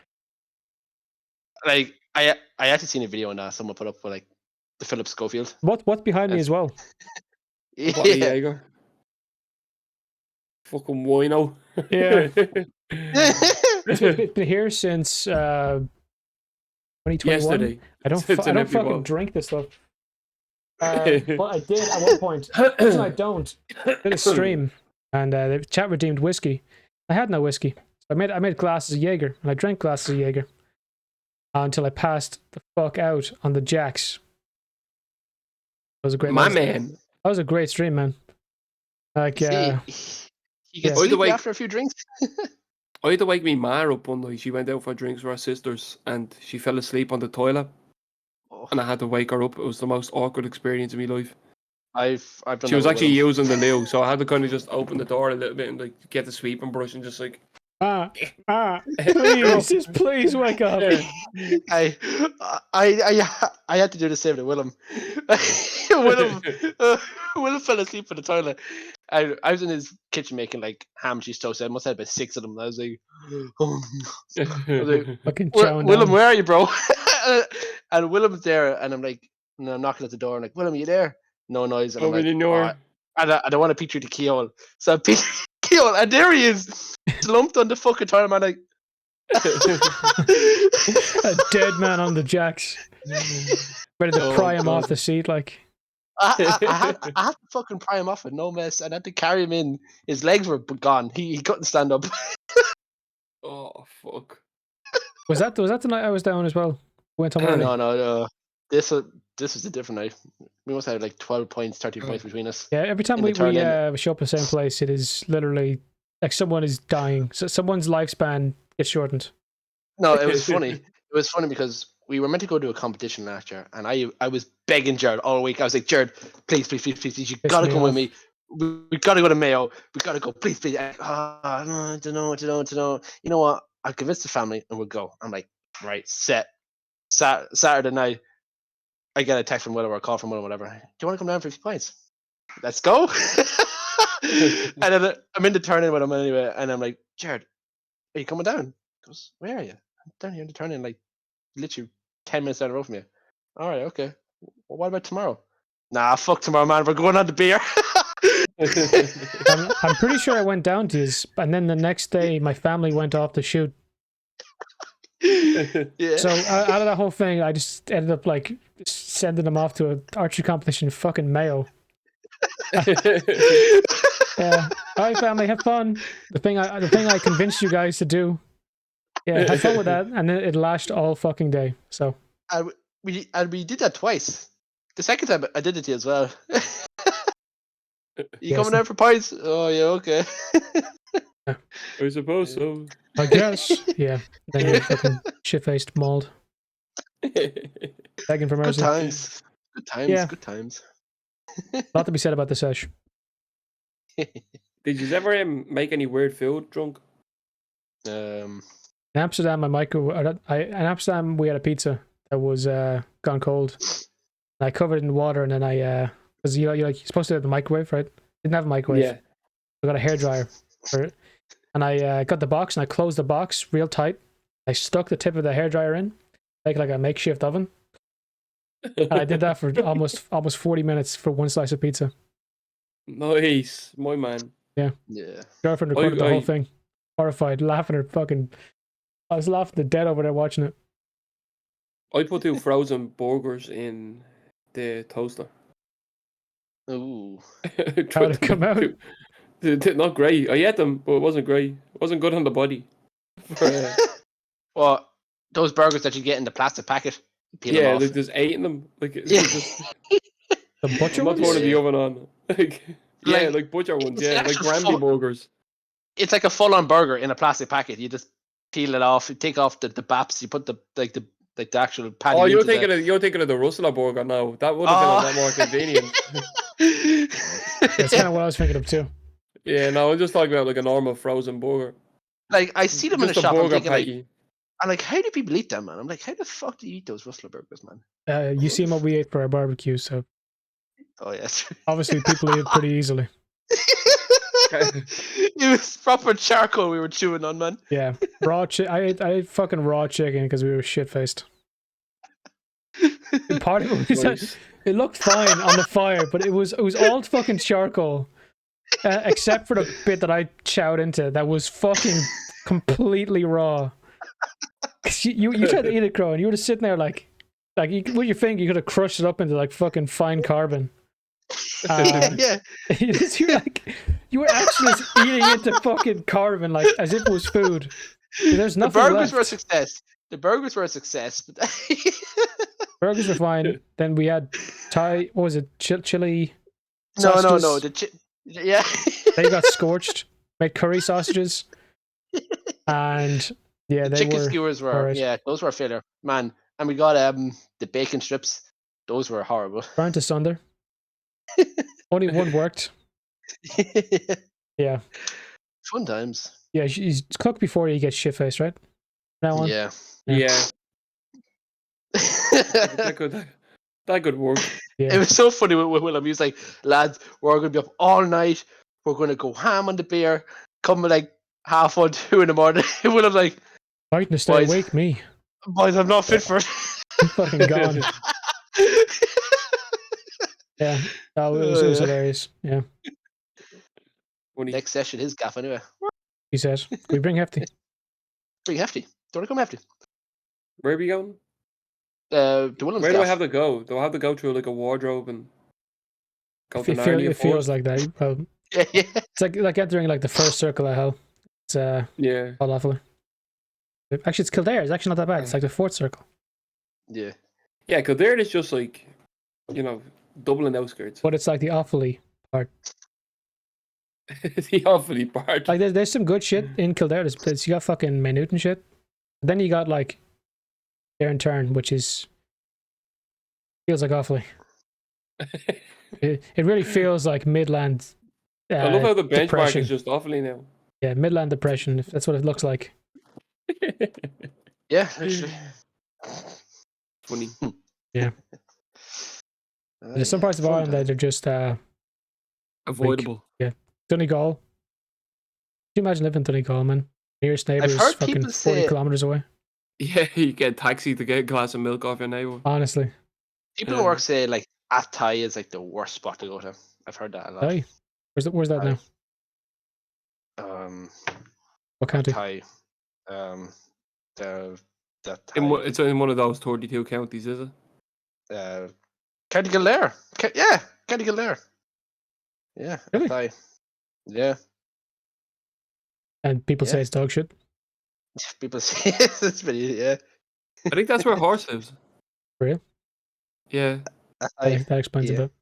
Like, I actually seen a video on that someone put up with like the Philip Schofield. What's behind me as well? Yeah. Jaeger. Fucking wino. Yeah. It's been here since 2021. Yesterday. I don't fucking drink this stuff. But I did at one point. I don't. Did a stream and the chat redeemed whiskey. I had no whiskey. So I made glasses of Jaeger and I drank glasses of Jaeger until I passed the fuck out on the jacks. That was a great. Man. That was a great stream, man. Like, you get sleepy after a few drinks. I had to wake me ma up one night. She went out for drinks with her sisters and she fell asleep on the toilet. And I had to wake her up. It was the most awkward experience of my life. I've done. She was actually using the loo, so I had to kind of just open the door a little bit and like get the sweeping brush and just like. Please wake up. I had to do the same to Willem. Willem fell asleep in the toilet. I was in his kitchen making like ham cheese toast. I must have about 6 of them. I was like, fucking Willem, where are you, bro? And Willem's there, and I'm like, I'm knocking at the door. I'm like, Willem, are you there? No noise. And I'm like, I don't want to peek through the keyhole. So I peek through the keyhole, and there he is, slumped on the fucking toilet. Man, like a dead man on the jacks, ready to pry him off the seat. Like I had to fucking pry him off with no mess, and I had to carry him in. His legs were gone. He couldn't stand up. Oh fuck! Was that the night I was down as well? Went on early. No. This was a different night. We must have like 12 points, 13 points between us. Yeah, every time we show up at the same place, it is literally like someone is dying. So someone's lifespan gets shortened. No, it was funny. It was funny because we were meant to go to a competition last year, and I was begging Jared all week. I was like, Jared, please, you gotta come with me. We gotta go to Mayo. We gotta go, please. I don't know. You know what? I'll convince the family, and we'll go. I'm like, right, set. Saturday night, I get a text from Will or a call from Will or whatever. Do you want to come down for a few pints? Let's go. And then I'm in the turn-in with him anyway, and I'm like, Jared, are you coming down? He goes, where are you? I'm down here in the turn-in, like literally 10 minutes down the road from you. All right, okay. Well, what about tomorrow? Nah, fuck tomorrow, man. We're going on the beer. I'm pretty sure I went down to his, and then the next day my family went off to shoot. Yeah. So out of that whole thing, I just ended up like sending them off to an archery competition in fucking Mayo. Yeah. All right, family, have fun. The thing I convinced you guys to do. Yeah, have fun with that, and then it lasted all fucking day. So we did that twice. The second time I did it to you as well. You coming out for pies? Oh yeah, okay. I suppose so. I guess. Yeah. Then you're fucking shit-faced mauled. Begging for Good mercy. times. Good times. Yeah. Good times. A lot to be said about the sesh. Did you ever make any weird food drunk? Um. In Amsterdam, in Amsterdam, we had a pizza that was gone cold. And I covered it in water, and then because you're supposed to have the microwave, right? Didn't have a microwave. Yeah. I got a hairdryer for it, and I got the box and I closed the box real tight. I stuck the tip of the hairdryer in, like a makeshift oven, and I did that for almost 40 minutes for one slice of pizza. Nice, my man. Yeah. Girlfriend recorded the whole thing, horrified, laughing her fucking. I was laughing to death over there watching it. I put 2 frozen burgers in the toaster. Ooh. How did it come out? Not great. I ate them, but it wasn't great. It wasn't good on the body. Well, those burgers that you get in the plastic packet. Peel them Yeah, off. like there's 8 in them. Like Yeah. The butcher I'm not ones? turning the oven on. Like butcher ones. it's Yeah, an like actual Granby full- burgers. It's like a full-on burger in a plastic packet. You just peel it off. You take off the baps. You put the actual patty. Oh, you're into thinking of the Rustler burger now. That would have been a lot more convenient. That's kind of what I was thinking of too. Yeah, no, I'm just talking about like a normal frozen burger. Like I see them in the Just a shop. I'm burger thinking like, patty. I'm like, how do people eat them, man? I'm like, how the fuck do you eat those Rustler burgers, man? You seen what we ate for our barbecue, so Oh yes. obviously people eat it pretty easily. It was proper charcoal we were chewing on, man. Yeah, raw I ate fucking raw chicken because we were shit faced. Part of it was Nice. it looked fine on the fire, but it was all fucking charcoal, except for the bit that I chowed into that was fucking completely raw. 'Cause you tried to eat it, Crow, and you were just sitting there like with your finger you could have crushed it up into like fucking fine carbon. Yeah. You were actually just eating into fucking carbon like as if it was food. There's The nothing burgers left. were a success. The burgers were a success. But Burgers were fine. Then we had Thai. What was it? Chili. no. Sausages. Yeah. They got scorched. Made curry sausages. And yeah, The they chicken were. skewers were alright. those were a filler, man. And we got the bacon strips. Those were horrible. Burnt asunder. Only one worked. Yeah. Fun times. Yeah, he's cooked before you get shit faced, right? Now on. Yeah. Yeah. That could work. Yeah. It was so funny with Willem. He was like, lads, we're going to be up all night. We're going to go ham on the beer. Come at like 1:30 in the morning. And Willem's like, Fighting to stay Boys. awake, me. boys, I'm not fit for it. I'm fucking gone. Yeah. Oh, it was hilarious. Yeah. Funny. Next session, his gaff anyway. He said, "Can we bring hefty?" Bring hefty. Do you want to come hefty? Where are we going? The Willem's Where gaff. do I have to go? Do I have to go through like a wardrobe and go to Narnia It feels first? like that. Well, Yeah, yeah. it's like entering like the first circle of hell. It's Yeah. all awful. Actually, it's Kildare. It's actually not that bad. It's like the fourth circle. Yeah. Yeah, because there it's just like, Dublin outskirts. But it's like the awfully part. The awfully part. Like there's some good shit in Kildare. You got fucking Maynooth and shit. And then you got like Darren Turn, which feels like awfully. It really feels like Midland. I love how the benchmark depression. is just awfully now. Yeah, Midland depression. If that's what it looks like. Yeah, actually. Funny. Yeah. There's some parts of Fun Ireland that are just Avoidable. Donegal. Can you imagine living in Donegal, man? Nearest neighbor I've is heard fucking people 40 say- kilometers away. Yeah, you get a taxi to get a glass of milk off your neighbor. Honestly. People at work say like at Thai is like the worst spot to go to. I've heard that a lot. Hey, where's that now? What At county? Thai, the It's in one of those 32 counties, is it? County Kildare. Yeah, County Kildare. Yeah, Really? at Thai. Yeah. And people say it's dog shit. People say it's pretty. Yeah. I think that's where Horse lives. For real? Yeah. That explains a bit.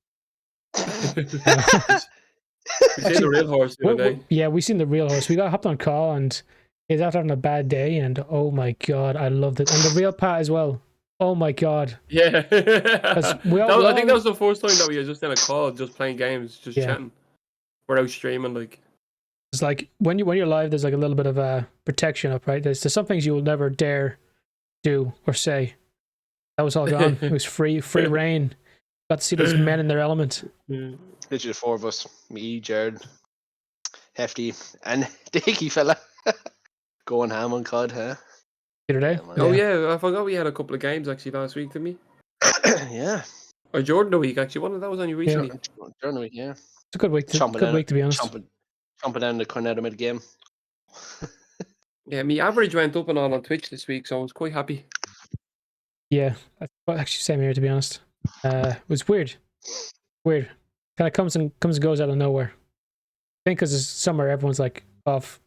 We seen the real horse the other day. Yeah, we seen the real horse. We got hopped on call and he's after having a bad day, and oh my god, I loved it. And the real Pat as well. Oh my god. Yeah. I think that was the first time that we were just in a call, just playing games, just chatting. Without streaming, like. It's like when you're live, there's like a little bit of protection up, right? There's some things you will never dare do or say. That was all gone. It was free reign. Got to see those men in their element. Literally the four of us, me, Jared, Hefty, and the hickey fella. Going ham on COD, huh? The other day? Oh yeah, I forgot we had a couple of games actually last week, didn't we? Yeah. Or Jordan the week actually. One of that was on you recently. Jordan the week, yeah. It's a good week. To be honest. Chomping down the cornet mid game. Yeah, my average went up and on Twitch this week, so I was quite happy. Yeah, actually same here to be honest. It was weird. Kind of comes and goes out of nowhere. I think because it's summer, everyone's like off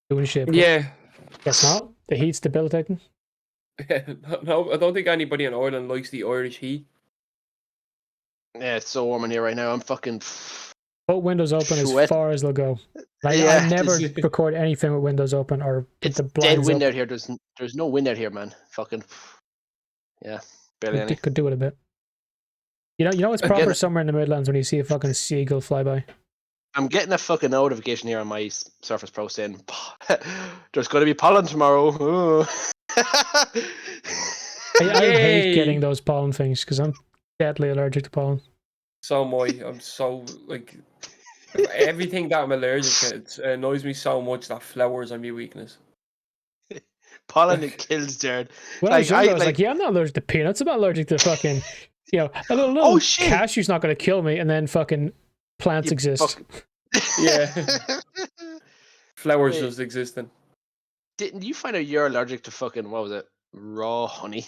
doing shit. Yeah. Guess not. The heat's debilitating. No, I don't think anybody in Ireland likes the Irish heat. Yeah, it's so warm in here right now. I'm fucking. Put windows open as far as they'll go. I never record anything with windows open or with the blinds dead wind up. out here. There's no wind out here, man. Fucking. Yeah, barely any. Could do it a bit. You know it's proper summer in the Midlands when you see a fucking seagull fly by. I'm getting a fucking notification here on my Surface Pro saying there's going to be pollen tomorrow. I hate getting those pollen things because I'm deadly allergic to pollen. So am I. I'm so like everything that I'm allergic to. It annoys me so much that flowers are my weakness. Pollen it kills, Jared. When I was younger, I was like, yeah, I'm not allergic to peanuts. I'm not allergic to fucking, a little cashew's not going to kill me, and then fucking plants exist. Yeah. Flowers just existing. Didn't you find out you're allergic to fucking, what was it, raw honey?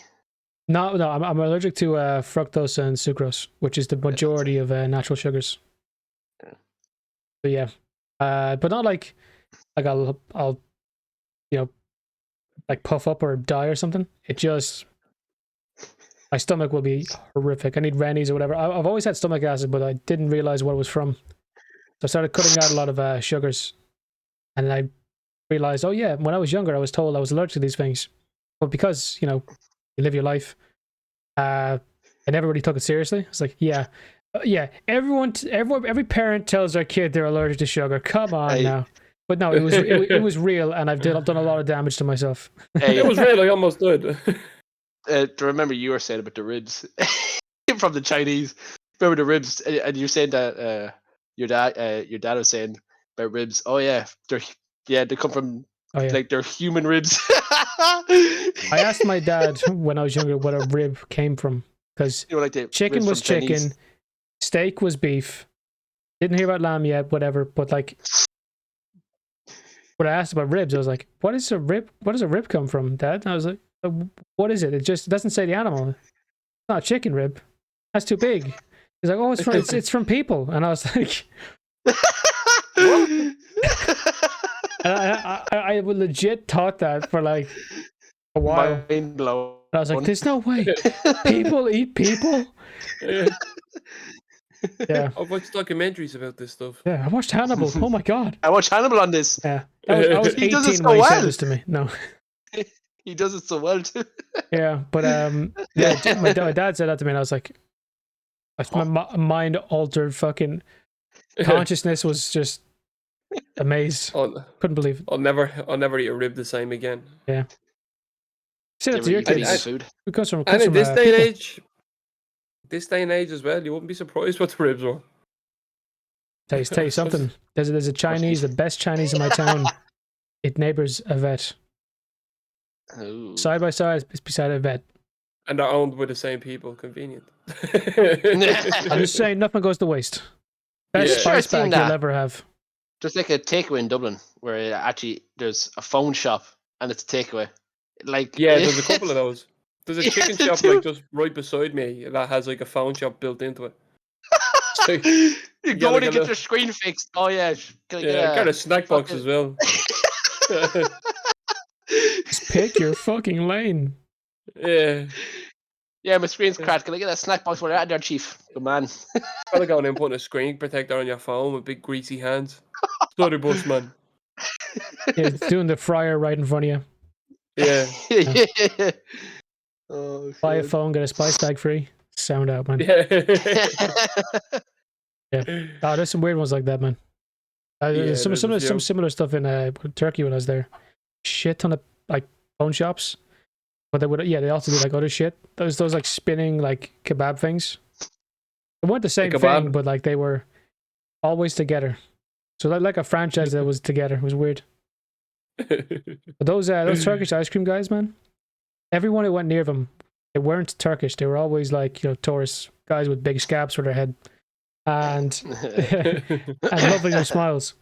No, I'm allergic to fructose and sucrose, which is the majority of natural sugars. Yeah. So yeah, but not like I'll like puff up or die or something. It just my stomach will be horrific. I need Rennies or whatever. I've always had stomach acid, but I didn't realize what it was from. So I started cutting out a lot of sugars, and I realized, oh yeah, when I was younger, I was told I was allergic to these things, but because you live your life, I never really took it seriously. It's like, yeah, every parent tells their kid they're allergic to sugar. Come on now. But no, it was real, and I've done a lot of damage to myself. Hey, it was real. I almost did. To remember, you were saying about the ribs from the Chinese. Remember the ribs, and you're saying that your dad was saying about ribs. Oh yeah, they come from like they're human ribs. I asked my dad when I was younger what a rib came from, because chicken was chicken, Chinese. Steak was beef. Didn't hear about lamb yet, whatever. But like, when I asked about ribs, I was like, "What is a rib? What does a rib come from, Dad?" And I was like, "What is it? It just doesn't say the animal. It's not a chicken rib. That's too big." He's like, "Oh, it's from people," and I was like, "What?" And I legit thought that for like a while. Mind blown. And I was like, "There's no way people eat people." Yeah. I've watched documentaries about this stuff. Yeah, I watched Hannibal. Oh my god. I watched Hannibal on this. Yeah. I was 18 when he said this to me. No. He does it so well too. Yeah, but my dad said that to me, and I was like, my mind altered fucking consciousness was just amazed. Couldn't believe it. I'll never eat a rib the same again. Yeah. Say that to your kids. Food. It comes from in this day and age as well, you wouldn't be surprised what the ribs were. Tell you something. There's a Chinese, the best Chinese in my town. It neighbors a vet. Ooh. Side by side, it's beside a vet. And they're owned by the same people. Convenient. I'm just saying, nothing goes to waste. Best Yeah. Sure, I've spice seen bag you'll that. ever have. Just like a takeaway in Dublin, where actually there's a phone shop and it's a takeaway. Like Yeah, there's a couple of those. There's a Yeah, chicken there shop too. like just right beside me that has like a phone shop built into it. So, You get go like in a and get little- your screen fixed. Oh yeah, can I yeah, get got a a snack box fucking- as well. Just pick your fucking lane. Yeah. Yeah, my screen's cracked. Can I get a snack box for that there, Chief? Good man. Gotta go in and put a screen protector on your phone with big greasy hands. Sorry, boss man. Yeah, it's doing the fryer right in front of you. Yeah. Yeah. Oh, Buy a God. phone, get a spice bag free. Sound out, man. Yeah. Oh, there's some weird ones like that, man. There's there's a some few. similar stuff in Turkey when I was there. Shit ton of like phone shops, but they also do like other shit. Those like spinning like kebab things. They weren't the same kebab? thing, but like they were always together. So like a franchise that was together. It was weird. But those Turkish ice cream guys, man. Everyone who went near them, they weren't Turkish. They were always like tourist guys with big scabs for their head, and and lovely little smiles.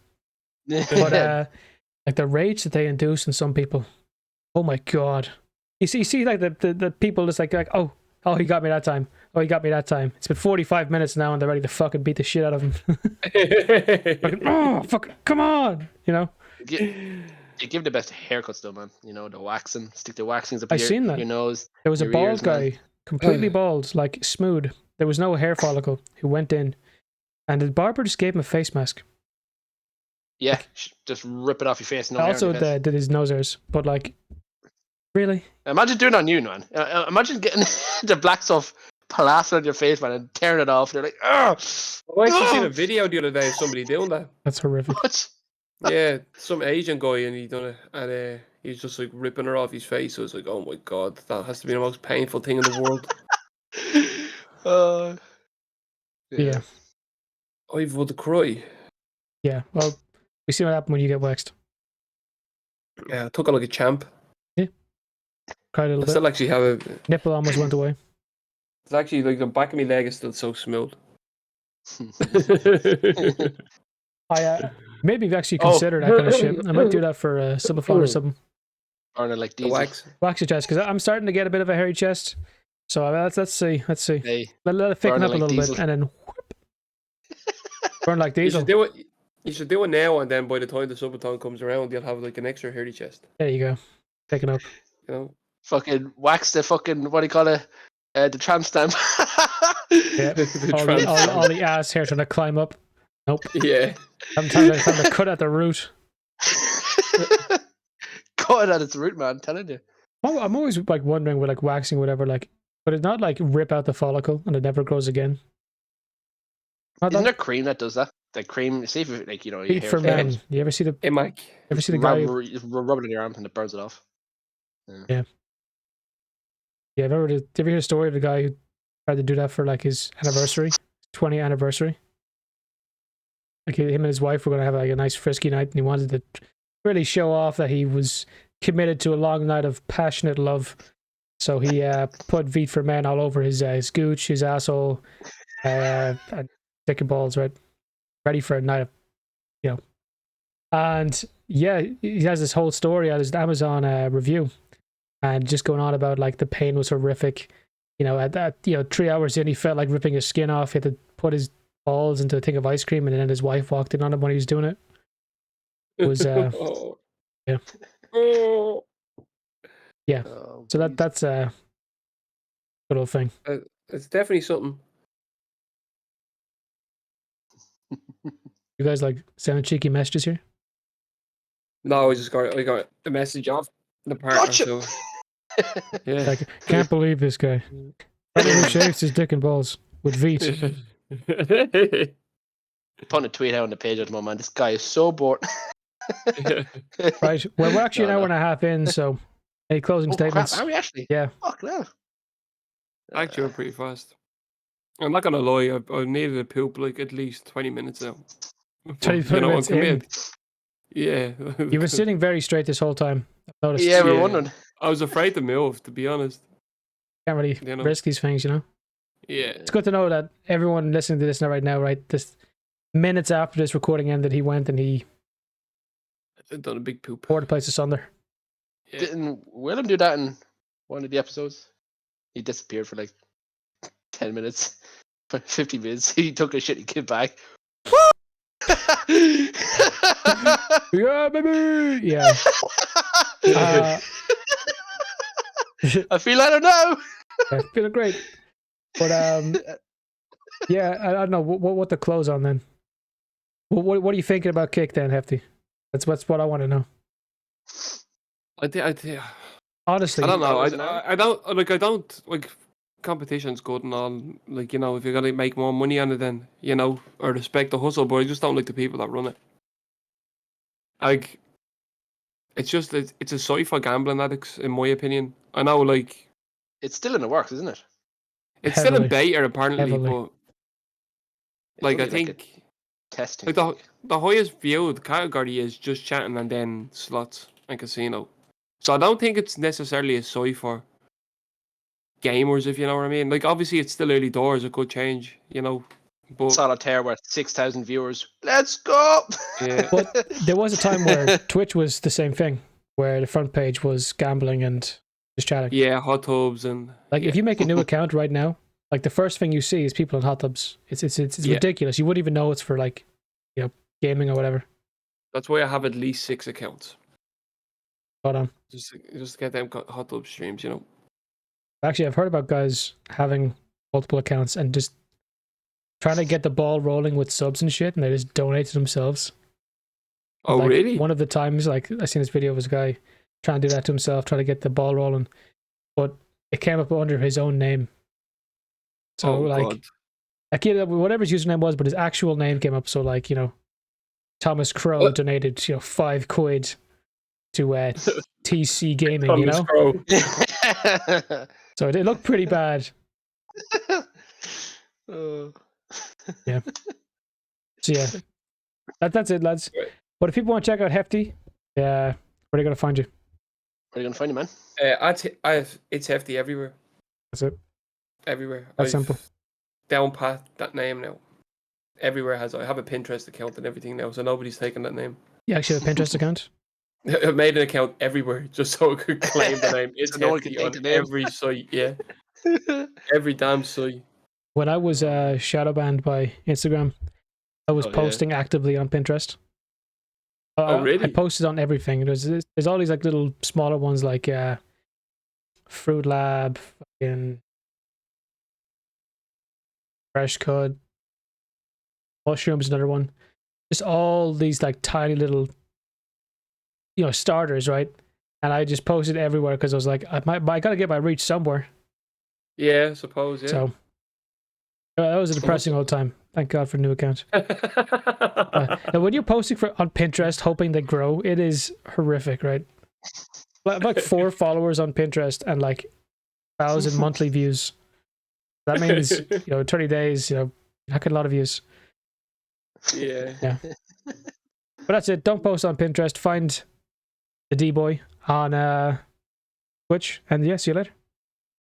But like the rage that they induce in some people, oh my god! You see like the people just like oh he got me that time. Oh, he got me that time. It's been 45 minutes now, and they're ready to fucking beat the shit out of him. Fucking, oh, fucking, come on! You give the best haircuts though, man. The waxing, stick the waxings up I seen that. your nose. There was a your bald ears, man. guy, completely bald, like smooth. There was no hair follicle. Who went in, and the barber just gave him a face mask. Yeah, just rip it off your face. No hair on Also your face. did his nose hairs, but like, really? Imagine doing it on you, man. Imagine getting the black stuff plastered on your face, man, and tearing it off. They're like, oh, I actually seen a video the other day of somebody doing that. That's horrific. What? Yeah, some Asian guy, and he done it, and he's just like ripping her off his face. So it's like, oh my god, that has to be the most painful thing in the world. Yeah. I would cry. Yeah. Well, we see what happens when you get waxed. Yeah, I took it like a champ. Cried a I little still bit. actually have a. Nipple almost went away. It's actually like the back of my leg is still so smooth. I maybe you've actually considered that kind of shit. I might do that for Subathon or something. Or like The these. wax. Wax your chest, because I'm starting to get a bit of a hairy chest. So let's see. Hey, Let it thicken Burning up a like little diesel. bit, and then whoop, burn like You diesel. should do it. You should do it now, and then by the time the subathon comes around, you'll have like an extra hairy chest. There you go. Thicken up. You know. fucking wax the fucking, what do you call it? The tramp stamp. Yeah. The all the ass hair trying to climb up. Nope. Yeah. I'm trying to cut at the root. Cut it at its root, man. I'm telling you. I'm always like wondering with like waxing, whatever, like, but it's not like rip out the follicle and it never grows again. Not Isn't that there cream that does that? The cream, see if it, like, your heat hair for falls, men. You ever see the Hey, Mike. guy? rub it in your arm and it burns it off. Yeah. Yeah, did you ever hear the story of the guy who tried to do that for like his anniversary, 20th anniversary? Like him and his wife were gonna have like a nice frisky night, and he wanted to really show off that he was committed to a long night of passionate love. So he put Veet for Men all over his gooch, his asshole, and dick and balls, right? Ready for a night of, And yeah, he has this whole story at his Amazon review, and just going on about like the pain was horrific. At that, 3 hours in, he felt like ripping his skin off. He had to put his balls into a thing of ice cream, and then his wife walked in on him when he was doing it. It was Oh. yeah. Oh. Yeah. Oh, So that's a good old thing. It's definitely something. You guys like sending cheeky messages here? No, I got the message off the partner. Gotcha. So, yeah. Like, can't believe this guy. Who shaves his dick and balls with Veet. Putting a tweet out on the page at the moment. This guy is so bored. Right. Well, we're actually No, an hour no. and a half in, so any closing Oh, crap. statements? Are we actually? Yeah. Fuck no. Actually, we're pretty fast. I'm not gonna lie. I needed a poop like at least 20 minutes now. 20 I'm minutes in. committed. Yeah. You were sitting very straight this whole time. I've noticed. Yeah, we're wondering. I was afraid to move, to be honest. Can't really You know? risk these things, you know. Yeah. It's good to know that everyone listening to this right now, right, this minutes after this recording ended, he went and he I've done a big poop. tore the place asunder. Yeah. Didn't Willem do that in one of the episodes? He disappeared for like 10 minutes, 50 minutes. He took a shit, he came back. Yeah, baby. Yeah. I feel I don't know. Yeah, feeling great. But yeah, I don't know what to close on then. What are you thinking about Kick then, Hefty? That's what I want to know. I think. Honestly, I don't know. $3 an hour? I don't like competition's good and all. Like, you know, if you're gonna make more money on it, then, you know, I respect the hustle, but I just don't like the people that run it. Like, it's a site for gambling addicts, in my opinion. I know, like, It's still in the works, isn't it? it's still in Heavily. beta apparently, Heavily. but It's like I only like a think testing like thing. the highest viewed category is just chatting and then slots and casino. So I don't think it's necessarily a site for gamers, if you know what I mean. Like, obviously it's still early doors, it could change, you know. But Solitaire with 6,000 viewers. Let's go! yeah, but there was a time where Twitch was the same thing, where the front page was gambling and just chatting. yeah, hot tubs and Like yeah. if you make a new account right now, like the first thing you see is people in hot tubs. It's Yeah. ridiculous. You wouldn't even know it's for like, you know, gaming or whatever. That's why I have at least 6 accounts. But Just to get them hot tub streams, you know. actually, I've heard about guys having multiple accounts and just trying to get the ball rolling with subs and shit, and they just donate to themselves. Oh, like, really? One of the times, like I seen this video of this guy trying to do that to himself, trying to get the ball rolling, but it came up under his own name. So God. like whatever his username was, but his actual name came up. So like, you know, Thomas Crow donated, you know, £5 to TC Gaming, you know. So it looked pretty bad. Yeah. So yeah, that's it, lads. Right. But if people want to check out Hefty, where are they gonna find you? Where are you gonna find it, man? It's hefty everywhere. That's it. Everywhere. That's simple. Down pat that name now. Everywhere I have a Pinterest account and everything now, so nobody's taking that name. You actually have a Pinterest account? I made an account everywhere just so I could claim the name. It's So no one can hefty take on the name. every site, yeah. Every damn site. When I was shadow banned by Instagram, I was Oh, yeah. posting actively on Pinterest. Oh, really? I posted on everything. There's all these like little smaller ones like Fruit Lab, fucking Fresh Cut, Mushrooms, another one. Just all these like tiny little, you know, starters, right? And I just posted everywhere because I was like, I gotta get my reach somewhere. Yeah, I suppose, yeah. So that was a depressing old time. Thank God for a new account. Now, when you're posting on Pinterest, hoping they grow, it is horrific, right? I have like 4 followers on Pinterest and like 1,000 monthly views. That means, you know, 30 days, you know, I get a lot of views. Yeah. But that's it. Don't post on Pinterest. Find the D-Boy on Twitch. And yeah, see you later.